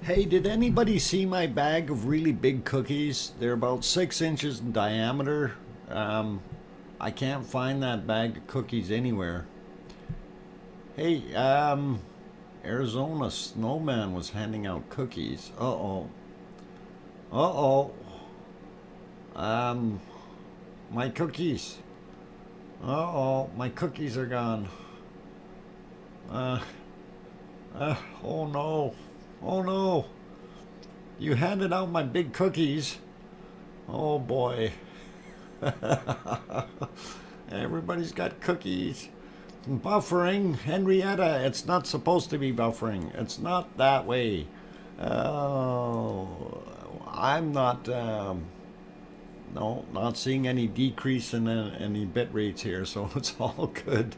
Speaker 1: Hey, did anybody see my bag of really big cookies? They're about 6 inches in diameter. I can't find that bag of cookies anywhere. Hey, Arizona Snowman was handing out cookies. Uh-oh. Uh-oh. My cookies. Uh-oh, my cookies are gone. Oh no. Oh no. You handed out my big cookies. Oh boy. Everybody's got cookies. Buffering, Henrietta, it's not supposed to be buffering. It's not that way. Oh, I'm not, no, not seeing any decrease in any bit rates here, so it's all good.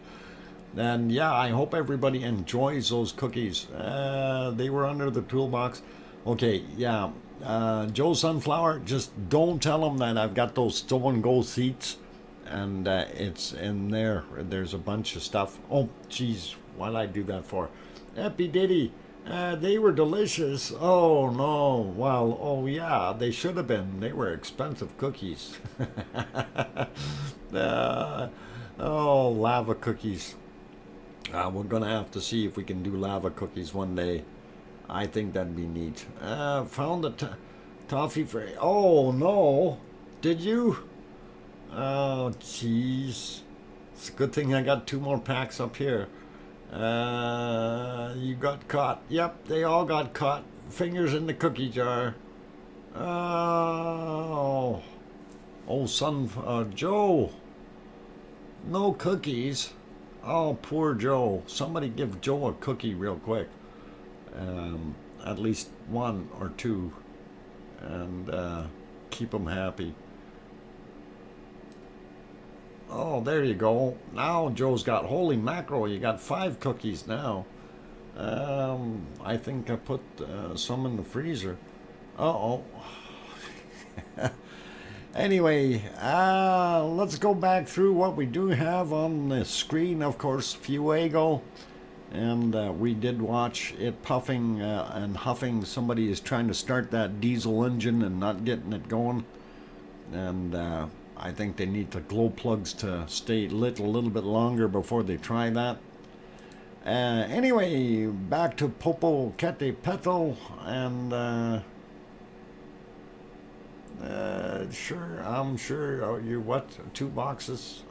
Speaker 1: And yeah, I hope everybody enjoys those cookies. They were under the toolbox. Okay, yeah. Joe Sunflower, just don't tell them that I've got those stolen gold seats. And it's in there. There's a bunch of stuff. Oh, geez, what'd I do that for? Epi Diddy, they were delicious. Oh, no. Well, oh, yeah, they should have been. They were expensive cookies. Oh, lava cookies. We're going to have to see if we can do lava cookies one day. I think that'd be neat. Found the toffee for... Oh, no. Did you? Oh, jeez. It's a good thing I got 2 more packs up here. You got caught. Yep, they all got caught. Fingers in the cookie jar. Oh. Oh, Joe. No cookies. Oh, poor Joe. Somebody give Joe a cookie real quick. At least 1 or 2. And keep him happy. Oh, there you go. Now Joe's got, holy mackerel, you got 5 cookies now. I think I put some in the freezer. Uh-oh. Anyway, let's go back through what we do have on the screen. Of course, Fuego. And we did watch it puffing and huffing. Somebody is trying to start that diesel engine and not getting it going. And I think they need the glow plugs to stay lit a little bit longer before they try that. Anyway, back to Popocatepetl, and I'm sure. Oh, you what? 2 boxes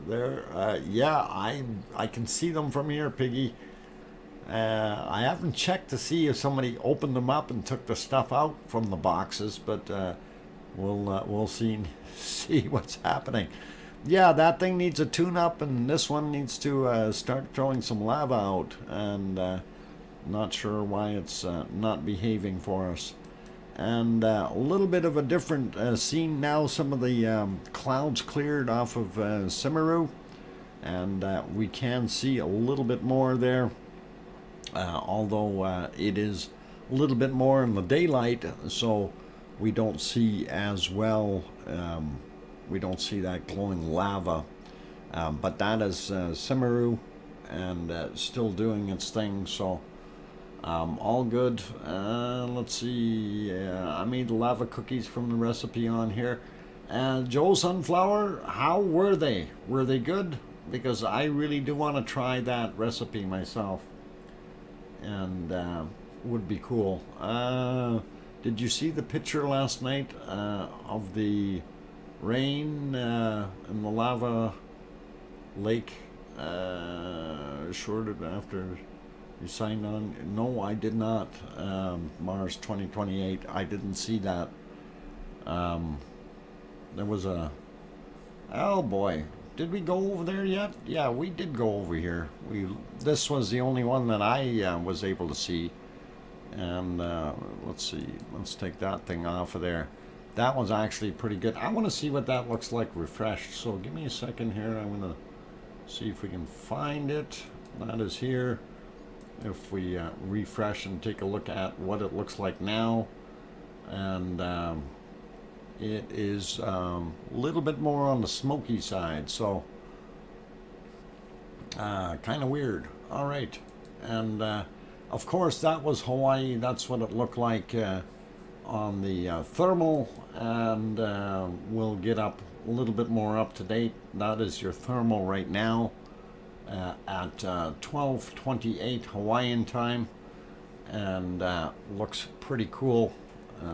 Speaker 1: there? Yeah, I can see them from here, Piggy. I haven't checked to see if somebody opened them up and took the stuff out from the boxes, but we'll see what's happening. Yeah, that thing needs a tune-up, and this one needs to start throwing some lava out, and not sure why it's not behaving for us. And a little bit of a different scene now. Some of the clouds cleared off of Simeru, and we can see a little bit more there, although it is a little bit more in the daylight, so we don't see as well. We don't see that glowing lava, but that is Simeru, and still doing its thing, so all good. Let's see, I made lava cookies from the recipe on here. Joe Sunflower, how were they? Were they good? Because I really do want to try that recipe myself, and would be cool. Did you see the picture last night of the rain in the lava lake shortly after you signed on? No, I did not. Mars 2028, I didn't see that. There was a... Oh boy, did we go over there yet? Yeah, we did go over here. This was the only one that I was able to see. And let's see, let's take that thing off of there. That was actually pretty good. I want to see what that looks like refreshed, so give me a second here. I'm going to see if we can find it. That is here. If we refresh and take a look at what it looks like now, and it is a little bit more on the smoky side, so kind of weird. All right, and of course, that was Hawaii. That's what it looked like on the thermal, and we'll get up a little bit more up to date. That is your thermal right now at 12:28 Hawaiian time, and looks pretty cool.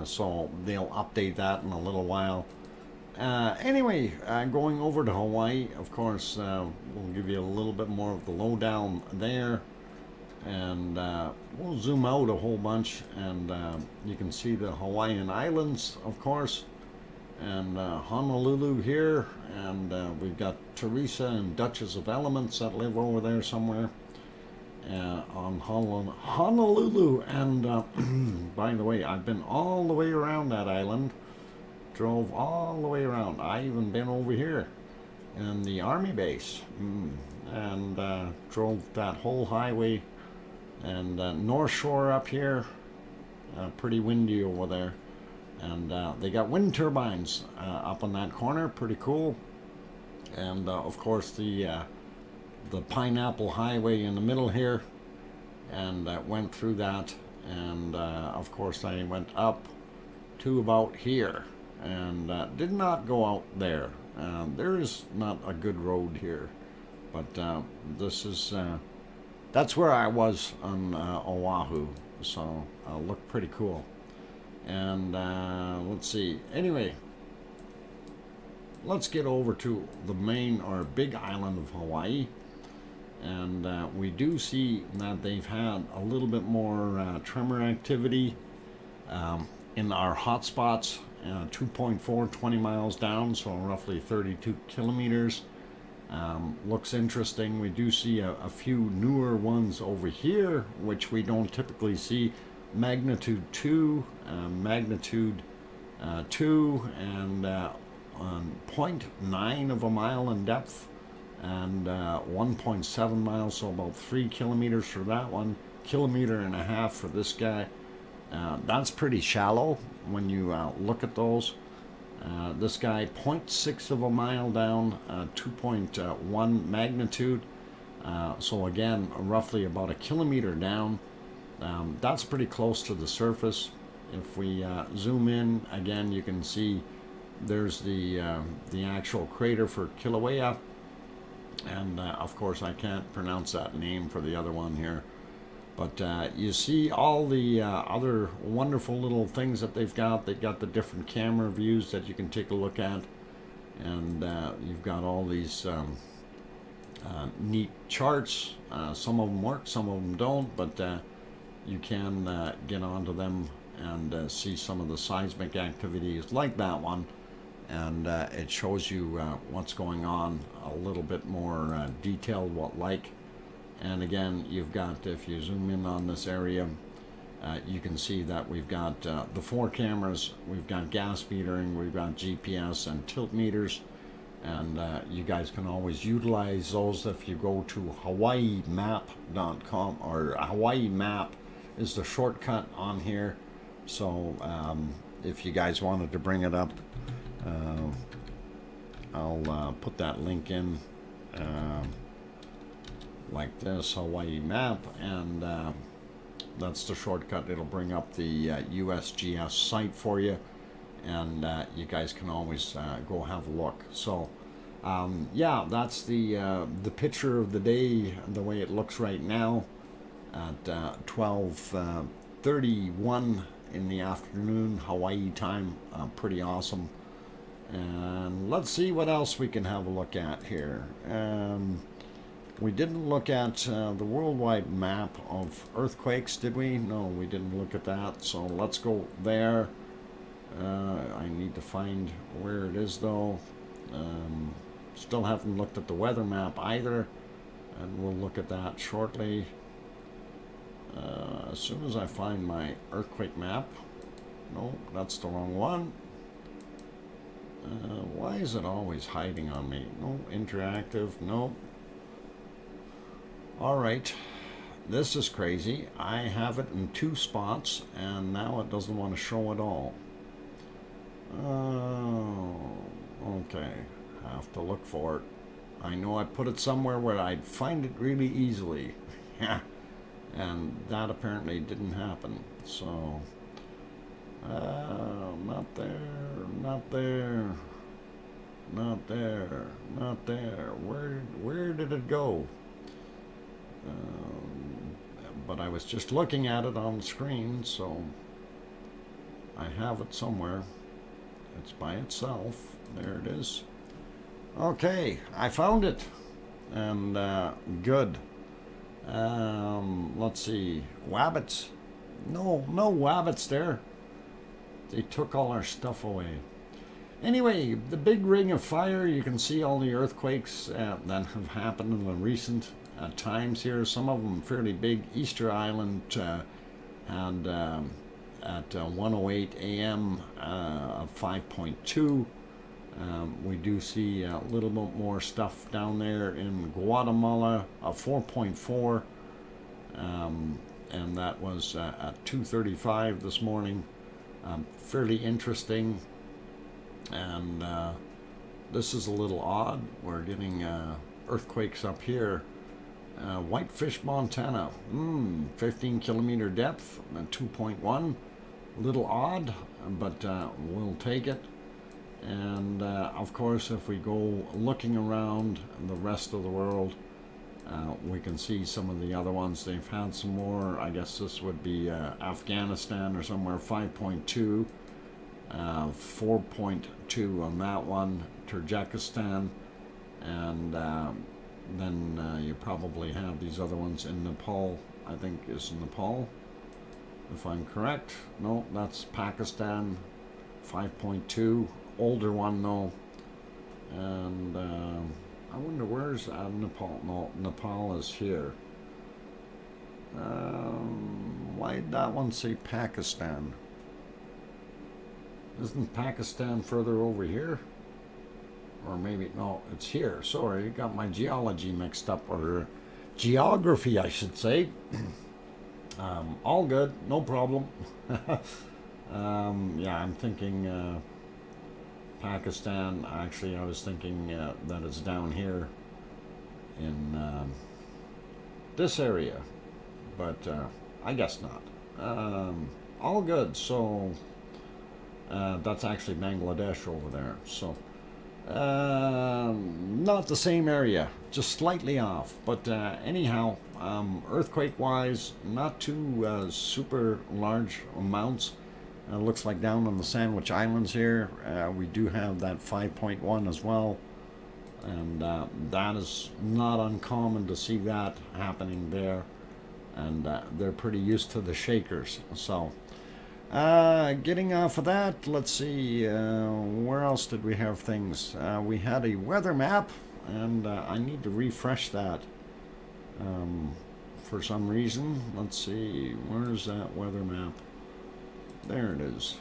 Speaker 1: So they'll update that in a little while. Anyway, going over to Hawaii, of course, we'll give you a little bit more of the lowdown there, and we'll zoom out a whole bunch, and you can see the Hawaiian Islands, of course, and Honolulu here, and we've got Teresa and Duchess of Elements that live over there somewhere on Honolulu. And by the way, I've been all the way around that island, drove all the way around. I even been over here in the army base, and drove that whole highway, and North Shore up here, pretty windy over there, and they got wind turbines up in that corner, pretty cool. And of course the Pineapple Highway in the middle here, and went through that, and of course I went up to about here, and did not go out there. There is not a good road here, but this is that's where I was on Oahu, so looked pretty cool. And let's see, anyway, let's get over to the main or big island of Hawaii. And we do see that they've had a little bit more tremor activity in our hotspots. 2.4, 20 miles down, so roughly 32 kilometers. Looks interesting. We do see a few newer ones over here, which we don't typically see. Magnitude 2, magnitude 2, and 0.9 of a mile in depth, and 1.7 miles, so about 3 kilometers for that one, kilometer and a half for this guy. That's pretty shallow when you look at those. This guy, 0.6 of a mile down, 2.1 magnitude, so again roughly about a kilometer down. That's pretty close to the surface. If we zoom in again, you can see there's the actual crater for Kilauea, and of course I can't pronounce that name for the other one here. But you see all the other wonderful little things that they've got. They've got the different camera views that you can take a look at. And you've got all these neat charts. Some of them work, some of them don't. But you can get onto them and see some of the seismic activities like that one. And it shows you what's going on a little bit more detailed, what like. And again, you've got, if you zoom in on this area, you can see that we've got the 4 cameras, we've got gas metering, we've got GPS and tilt meters, and you guys can always utilize those if you go to hawaiimap.com, or Hawaii Map is the shortcut on here. So if you guys wanted to bring it up, I'll put that link in. Like this, Hawaii Map, and that's the shortcut. It'll bring up the USGS site for you, and you guys can always go have a look. So yeah, that's the picture of the day, the way it looks right now at 12:31 in the afternoon Hawaii time. Pretty awesome. And let's see what else we can have a look at here. We didn't look at the worldwide map of earthquakes, did we? No, we didn't look at that, so let's go there. I need to find where it is, though. Still haven't looked at the weather map either, and we'll look at that shortly. As soon as I find my earthquake map. No, that's the wrong one. Why is it always hiding on me? No, interactive, no. Alright, this is crazy. I have it in 2 spots, and now it doesn't want to show at all. Oh, okay. Have to look for it. I know I put it somewhere where I'd find it really easily. and that apparently didn't happen. So not there, not there, not there, not there. Where did it go? But I was just looking at it on the screen, so I have it somewhere. It's by itself. There it is. Okay, I found it, and good. Let's see, wabbits. No wabbits there. They took all our stuff away. Anyway, the big ring of fire, you can see all the earthquakes that have happened in the recent times here. Some of them fairly big. Easter Island had at 1:08 a.m. 5.2. We do see a little bit more stuff down there in Guatemala, 4.4, and that was at 2:35 this morning. Fairly interesting, and this is a little odd. We're getting earthquakes up here. Whitefish, Montana, 15 kilometer depth, 2.1. Little odd, but we'll take it. And of course, if we go looking around the rest of the world, we can see some of the other ones. They've had some more. I guess this would be Afghanistan or somewhere, 5.2, 4.2 on that one, Tajikistan, and then you probably have these other ones in Nepal. I think is Nepal, if I'm correct. No, that's Pakistan, 5.2. Older one though, and I wonder where's Nepal. No, Nepal is here. Why did that one say Pakistan? Isn't Pakistan further over here? Or maybe, no, it's here. Sorry, got my geology mixed up, or geography I should say. All good, no problem. Yeah, I'm thinking Pakistan. Actually, I was thinking that it's down here in this area, but I guess not. All good. So that's actually Bangladesh over there. So not the same area, just slightly off. But anyhow, earthquake-wise, not too super large amounts. Looks like down on the Sandwich Islands here, we do have that 5.1 as well, and that is not uncommon to see that happening there, and they're pretty used to the shakers. So getting off of that, let's see, where else did we have things? We had a weather map, and I need to refresh that for some reason. Let's see, where's that weather map? There it is.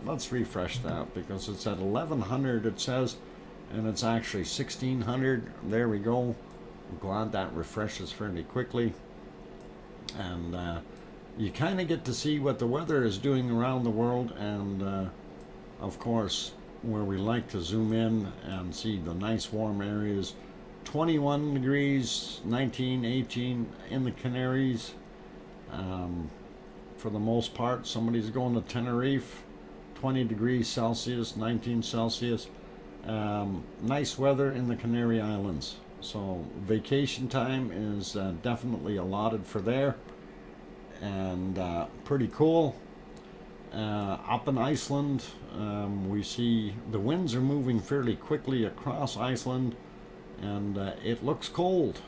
Speaker 1: Let's refresh that, because it's at 1100 it says, and it's actually 1600. There we go. I'm glad that refreshes fairly quickly, and you kind of get to see what the weather is doing around the world, and of course where we like to zoom in and see the nice warm areas. 21 degrees, 19, 18 in the Canaries. For the most part, somebody's going to Tenerife, 20 degrees Celsius, 19 Celsius. Nice weather in the Canary Islands. So vacation time is definitely allotted for there, and pretty cool. Up in Iceland, we see the winds are moving fairly quickly across Iceland, and it looks cold.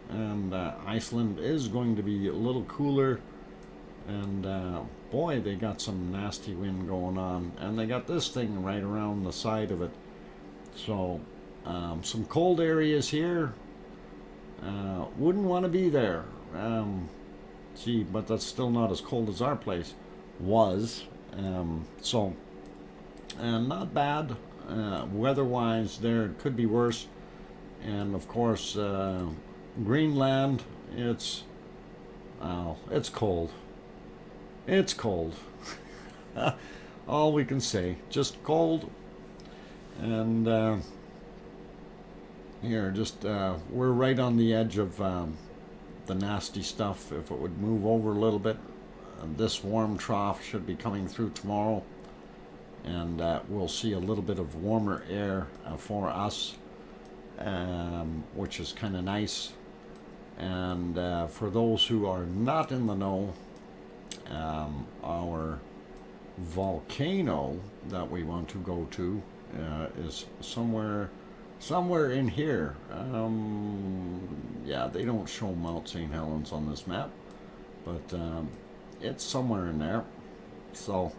Speaker 1: And Iceland is going to be a little cooler. And boy, they got some nasty wind going on, and they got this thing right around the side of it. So some cold areas here. Wouldn't want to be there. See, but that's still not as cold as our place was. So not bad weather-wise there. It could be worse. And of course, Greenland, it's cold. It's cold. All we can say, just cold. And here, just we're right on the edge of the nasty stuff, if it would move over a little bit. This warm trough should be coming through tomorrow, and we'll see a little bit of warmer air for us, which is kind of nice. And for those who are not in the know, our volcano that we want to go to is somewhere in here. Yeah, they don't show Mount St. Helens on this map, but it's somewhere in there. So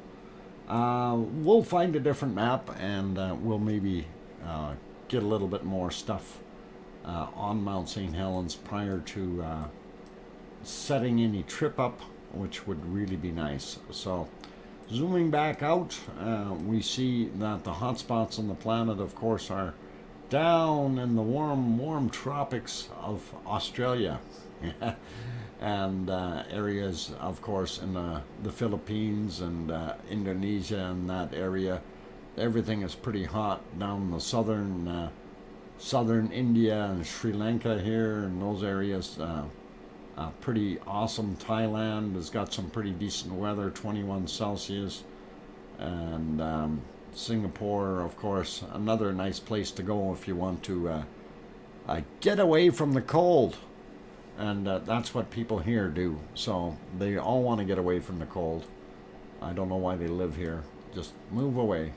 Speaker 1: we'll find a different map, and we'll maybe get a little bit more stuff on Mount St. Helens prior to setting any trip up, which would really be nice. So zooming back out, we see that the hotspots on the planet, of course, are down in the warm tropics of Australia. And areas, of course, in the Philippines and Indonesia and that area. Everything is pretty hot down in the southern India and Sri Lanka here, and those areas. Pretty awesome. Thailand has got some pretty decent weather, 21 Celsius. And Singapore, of course, another nice place to go if you want to get away from the cold. And that's what people here do. So they all want to get away from the cold. I don't know why they live here. Just move away.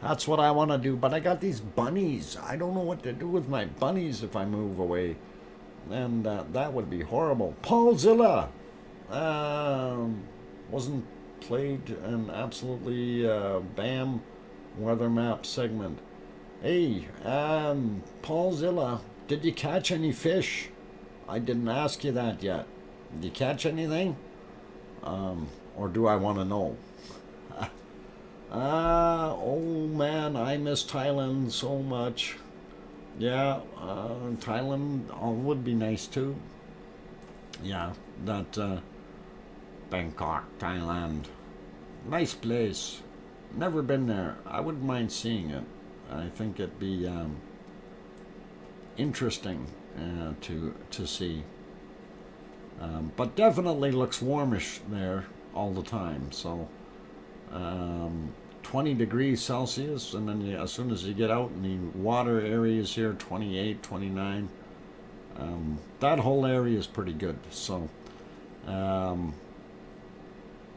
Speaker 1: That's what I want to do. But I got these bunnies. I don't know what to do with my bunnies if I move away. And that would be horrible. Paulzilla wasn't played an absolutely BAM weather map segment. Hey, Paulzilla, did you catch any fish? I didn't ask you that yet. Did you catch anything? Or do I want to know? Oh man, I miss Thailand so much. Yeah, Thailand would be nice too. Yeah, that Bangkok, Thailand. Nice place. Never been there. I wouldn't mind seeing it. I think it'd be interesting to see. But definitely looks warmish there all the time. So 20 degrees Celsius, and then as soon as you get out in the water areas here, 28, 29. That whole area is pretty good. So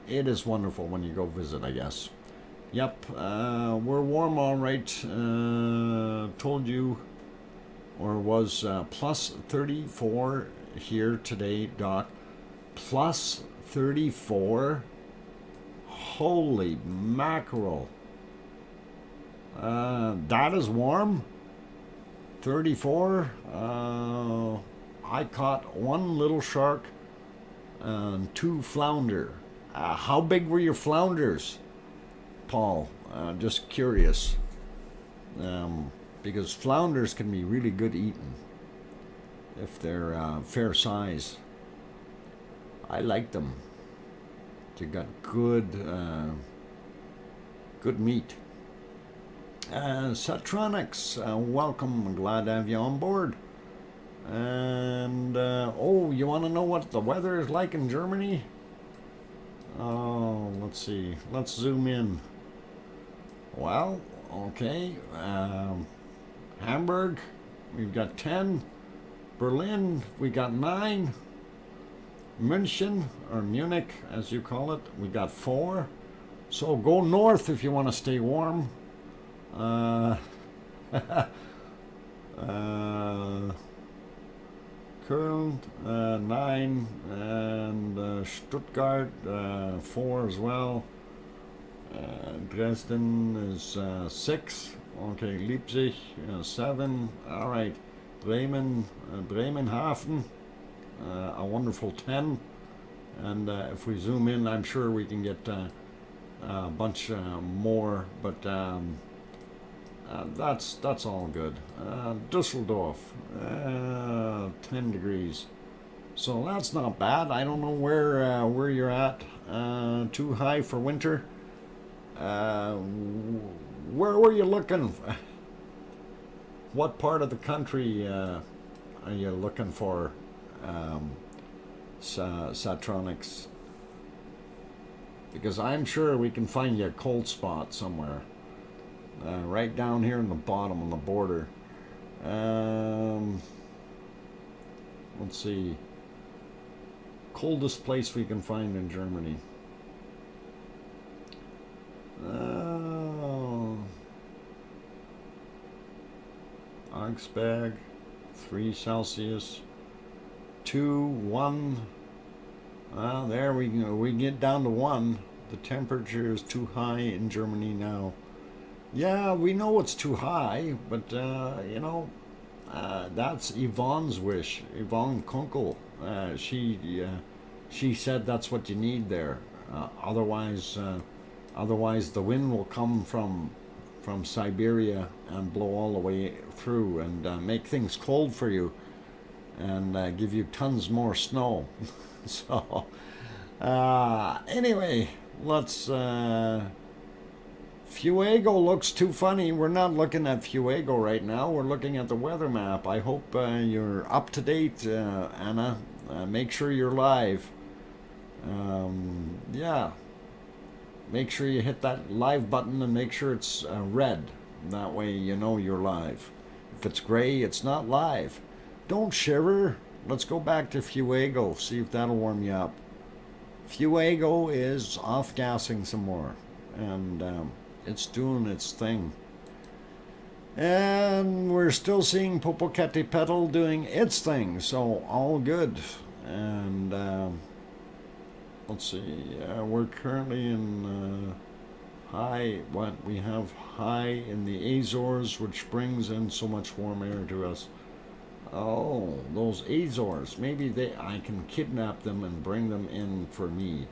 Speaker 1: it is wonderful when you go visit, I guess. Yep, we're warm all right. Told you, or was plus 34 here today, Doc. Plus 34? Holy mackerel. That is warm? 34? I caught one little shark and 2 flounder. How big were your flounders, Paul? Just curious. Because flounders can be really good eaten if they're fair size. I like them. You got good meat. Satronics, welcome. I'm glad to have you on board. And oh, you want to know what the weather is like in Germany? Oh, let's see. Let's zoom in. Well, okay. Hamburg, we've got 10. Berlin, we got 9. München, or Munich, as you call it, we got 4. So go north if you want to stay warm. Köln, 9, and Stuttgart, 4 as well. Dresden is 6. Okay, Leipzig, 7. All right, Bremenhaven, a wonderful 10. And if we zoom in, I'm sure we can get a bunch more, but that's all good. Dusseldorf, 10 degrees. So that's not bad. I don't know where you're at. Too high for winter. Where were you looking? What part of the country are you looking for Satronics, because I'm sure we can find you a cold spot somewhere. Right down here in the bottom on the border. Let's see. Coldest place we can find in Germany. Augsburg, 3 Celsius, 2, 1. There we go. We get down to 1. The temperature is too high in Germany now. Yeah, we know it's too high, but you know, that's Yvonne's wish. Yvonne Kunkel. She said that's what you need there. Otherwise the wind will come from Siberia and blow all the way through and make things cold for you and give you tons more snow. So anyway, let's Fuego looks too funny. We're not looking at Fuego right now. We're looking at the weather map. I hope you're up to date, Anna. Make sure you're live. Yeah. Make sure you hit that live button and make sure it's red. That way you know you're live. If it's gray, it's not live. Don't shiver. Let's go back to Fuego. See if that'll warm you up. Fuego is off-gassing some more. And it's doing its thing. And we're still seeing Popocatepetl doing its thing. So all good. And let's see. We're currently in high. What we have high in the Azores, which brings in so much warm air to us. Oh, those Azores. Maybe I can kidnap them and bring them in for me.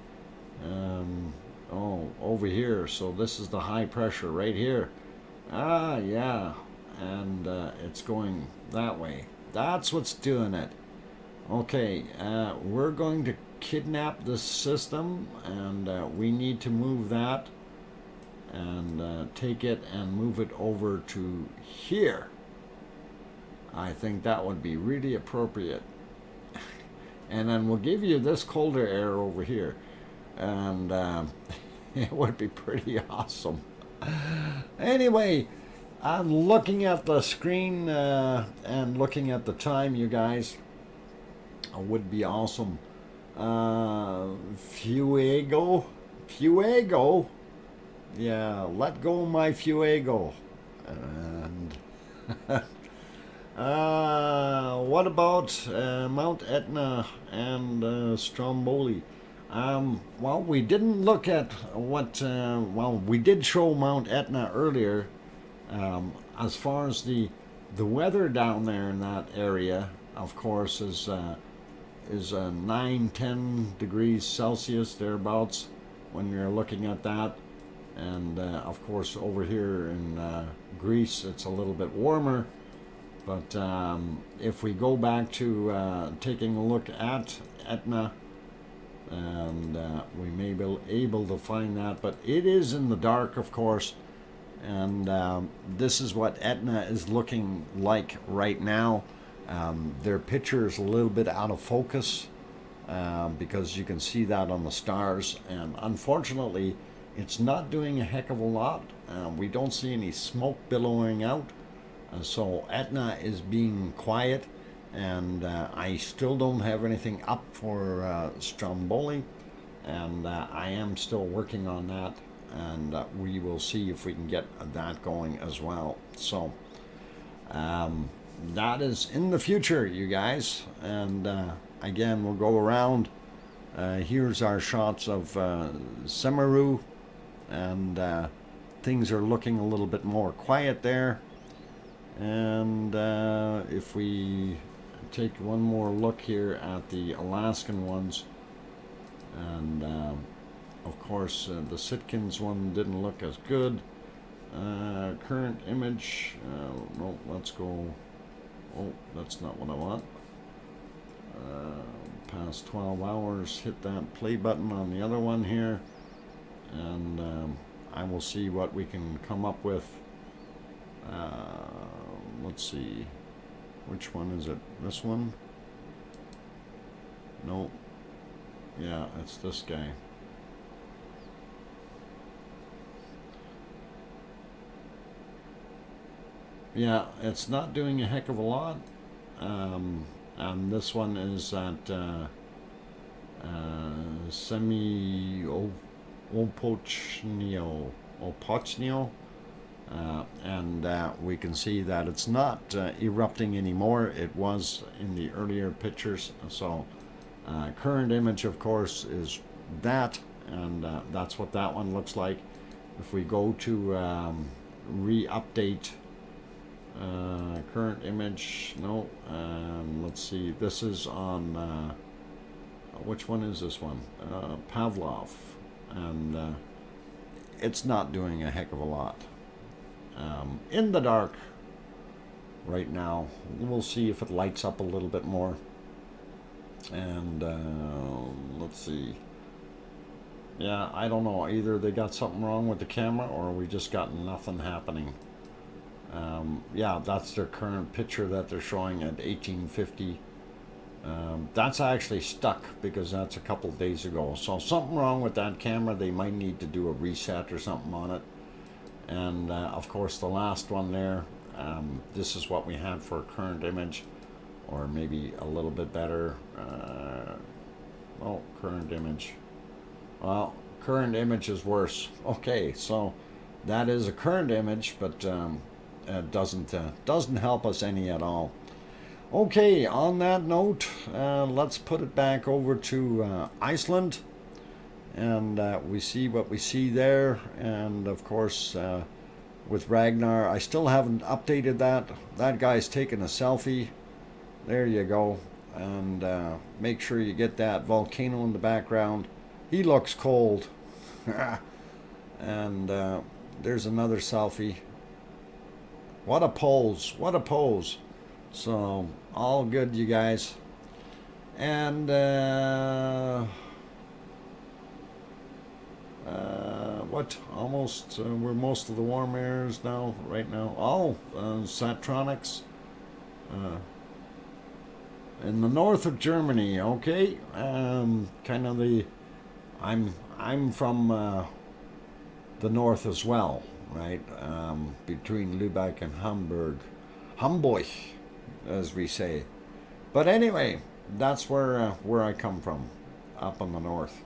Speaker 1: Oh, over here. So this is the high pressure right here. Ah, yeah. And it's going that way. That's what's doing it. Okay, we're going to kidnap this system, and we need to move that and take it and move it over to here. I think that would be really appropriate. And then we'll give you this colder air over here. And it would be pretty awesome. Anyway, I'm looking at the screen and looking at the time, you guys. It would be awesome. Fuego. Yeah, let go my Fuego. And what about Mount Etna and Stromboli? Well, we didn't look at what, well, we did show Mount Etna earlier. As far as the weather down there in that area, of course, is 9-10 degrees Celsius, thereabouts, when you're looking at that. And of course, over here in Greece, it's a little bit warmer. But if we go back to taking a look at Etna, and we may be able to find that, but it is in the dark, of course. And this is what Etna is looking like right now. Their picture is a little bit out of focus because you can see that on the stars, and unfortunately it's not doing a heck of a lot. We don't see any smoke billowing out, so Etna is being quiet, and I still don't have anything up for Stromboli, and I am still working on that, and we will see if we can get that going as well. So that is in the future, you guys. And again, we'll go around. Here's our shots of Simeru, and things are looking a little bit more quiet there. And if we take one more look here at the Alaskan ones, and of course the Sitkins one didn't look as good. Current image, no, let's go. Oh, that's not what I want. Past 12 hours, hit that play button on the other one here, and I will see what we can come up with. Let's see, which one is it? This one? No. Yeah, it's this guy. Yeah, it's not doing a heck of a lot. And this one is at Opochnio. And we can see that it's not erupting anymore. It was in the earlier pictures. So current image, of course, is that, and that's what that one looks like. If we go to re-update current image, no, let's see, this is on, which one is this one? Pavlov, and it's not doing a heck of a lot. In the dark right now. We'll see if it lights up a little bit more. And let's see. Yeah, I don't know. Either they got something wrong with the camera or we just got nothing happening. Yeah, that's their current picture that they're showing at 1850. That's actually stuck because that's a couple of days ago. So something wrong with that camera. They might need to do a reset or something on it. And of course the last one there, this is what we had for current image, or maybe a little bit better. Oh, current image. Well, current image is worse. Okay, so that is a current image, but it doesn't help us any at all. Okay, on that note, let's put it back over to Iceland, and we see what we see there. And of course, with Ragnar, I still haven't updated that. That guy's taking a selfie. There you go. And make sure you get that volcano in the background. He looks cold. And there's another selfie. What a pose. What a pose. So, all good, you guys. And what? Almost, we're most of the warm airs now, right now. Oh, Satronics. In the north of Germany, okay. Kind of the, I'm from the north as well, right? Between Lübeck and Hamburg, as we say. But anyway, that's where I come from, up in the north.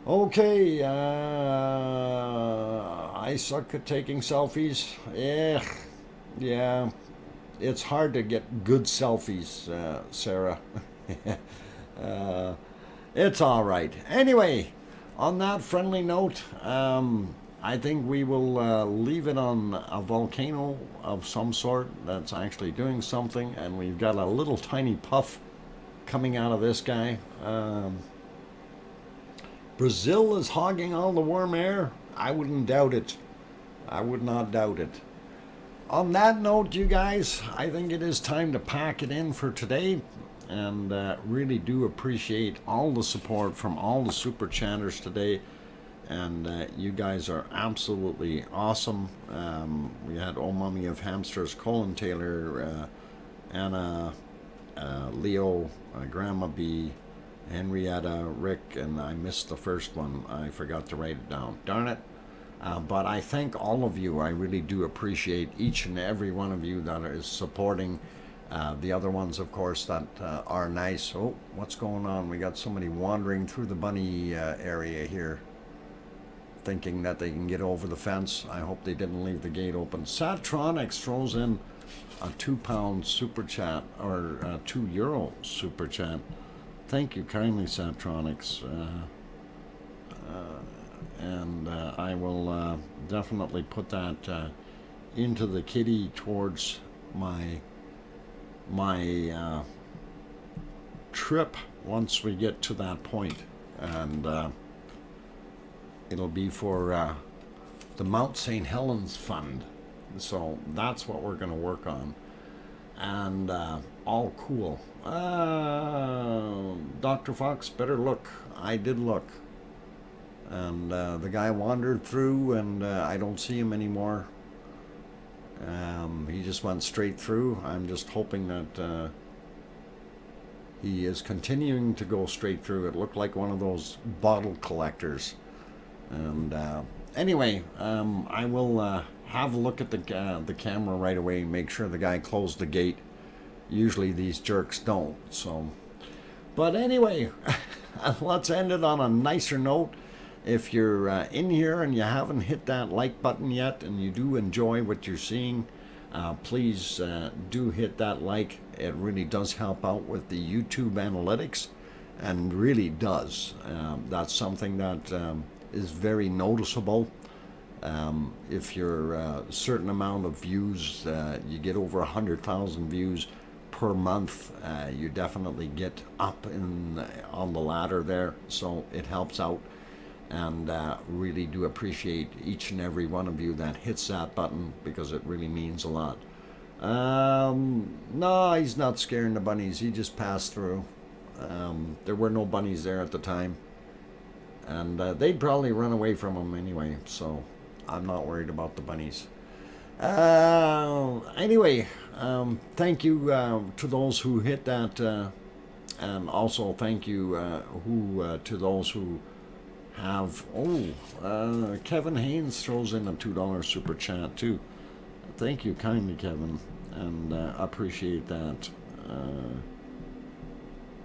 Speaker 1: Okay, I suck at taking selfies. Yeah, it's hard to get good selfies, Sarah. It's all right. Anyway, on that friendly note, I think we will leave it on a volcano of some sort that's actually doing something, and we've got a little tiny puff coming out of this guy. Brazil is hogging all the warm air. I wouldn't doubt it. I would not doubt it. On that note, you guys, I think it is time to pack it in for today. And really do appreciate all the support from all the super chatters today. And you guys are absolutely awesome. We had Oh Mummy of Hamsters, Colin Taylor, Anna, Leo, Grandma B, Henrietta, Rick, and I missed the first one. I forgot to write it down. Darn it. But I thank all of you. I really do appreciate each and every one of you that is supporting. The other ones, of course, that are nice. Oh, what's going on? We got somebody wandering through the bunny area here, thinking that they can get over the fence. I hope they didn't leave the gate open. Satronics throws in a £2 super chat, or €2 super chat. Thank you kindly, Satronics. And I will definitely put that into the kitty towards my trip once we get to that point. And it'll be for the Mount St. Helens Fund. So that's what we're going to work on. And all cool. Dr. Fox, better look. I did look. And the guy wandered through, and I don't see him anymore. He just went straight through. I'm just hoping that he is continuing to go straight through. It looked like one of those bottle collectors. And anyway, I will have a look at the camera right away, make sure the guy closed the gate. Usually these jerks don't. So, but anyway, let's end it on a nicer note. If you're in here and you haven't hit that like button yet and you do enjoy what you're seeing, please do hit that like. It really does help out with the YouTube analytics, and really does. That's something that is very noticeable. If you're a certain amount of views, you get over 100,000 views per month, you definitely get up on the ladder there, so it helps out. And really do appreciate each and every one of you that hits that button, because it really means a lot. No, he's not scaring the bunnies. He just passed through. There were no bunnies there at the time, and they'd probably run away from him anyway, so I'm not worried about the bunnies. Anyway, thank you to those who hit that, and also thank you to those who have. Kevin Haynes throws in a $2 super chat too. Thank you kindly, Kevin, and appreciate that.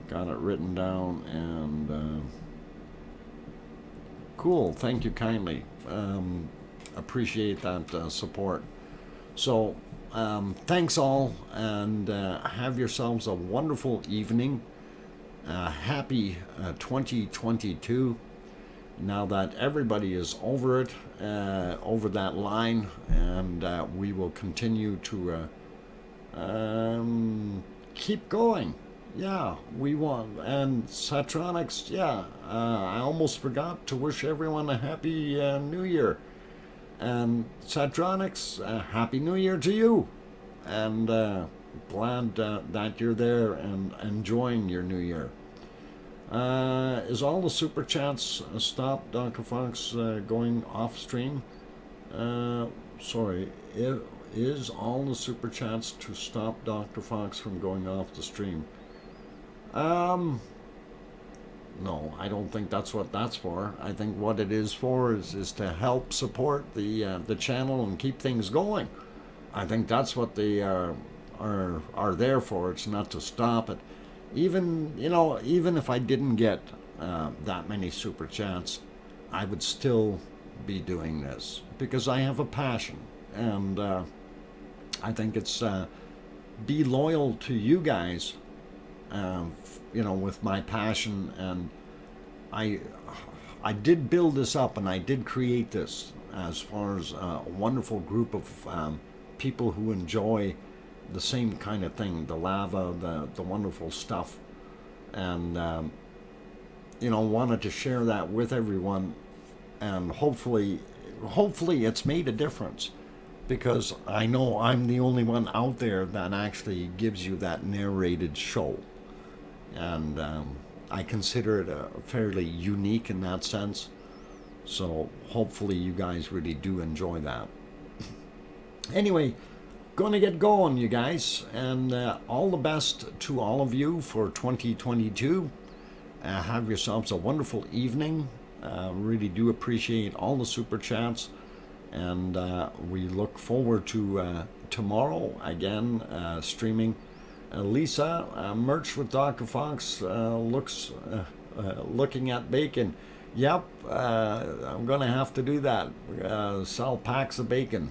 Speaker 1: Got it written down, and cool. Thank you kindly. Appreciate that support. So thanks all, and have yourselves a wonderful evening. Happy 2022. Now that everybody is over it, over that line, and we will continue to keep going. Yeah, we want. And Satronics, yeah, I almost forgot to wish everyone a happy New Year. And Satronics, happy New Year to you. And glad that you're there and enjoying your New Year. Is all the super chats stopped, Dr. Fox, going off stream? Sorry, is all the super chats to stop Dr. Fox from going off the stream? No, I don't think that's what that's for. I think what it is for is to help support the channel and keep things going. I think that's what they are there for. It's not to stop it. Even if I didn't get that many super chats, I would still be doing this because I have a passion, and I think it's be loyal to you guys. With my passion, and I did build this up, and I did create this as far as a wonderful group of people who enjoy the same kind of thing, the lava, the wonderful stuff, and wanted to share that with everyone, and hopefully it's made a difference, because I know I'm the only one out there that actually gives you that narrated show. And I consider it fairly unique in that sense. So hopefully you guys really do enjoy that. Anyway, gonna get going, you guys, and all the best to all of you for 2022. Have yourselves a wonderful evening. Really do appreciate all the super chats, and we look forward to tomorrow again streaming. Lisa, merch with Dr. Fox looking at bacon. Yep, I'm going to have to do that. Sell packs of bacon.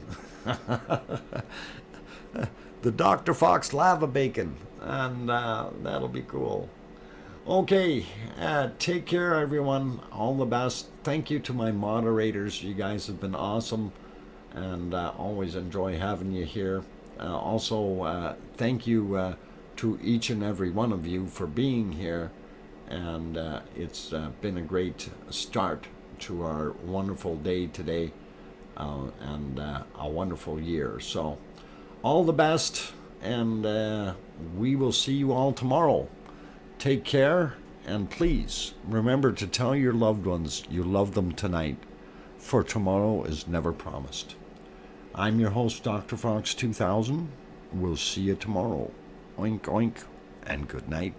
Speaker 1: The Dr. Fox lava bacon. And that'll be cool. Okay, take care, everyone. All the best. Thank you to my moderators. You guys have been awesome. And always enjoy having you here. Also, thank you to each and every one of you for being here, and it's been a great start to our wonderful day today, and a wonderful year. So all the best, and we will see you all tomorrow. Take care, and please remember to tell your loved ones you love them tonight, for tomorrow is never promised. I'm your host, DrFox2000. We'll see you tomorrow. Oink, oink, and good night.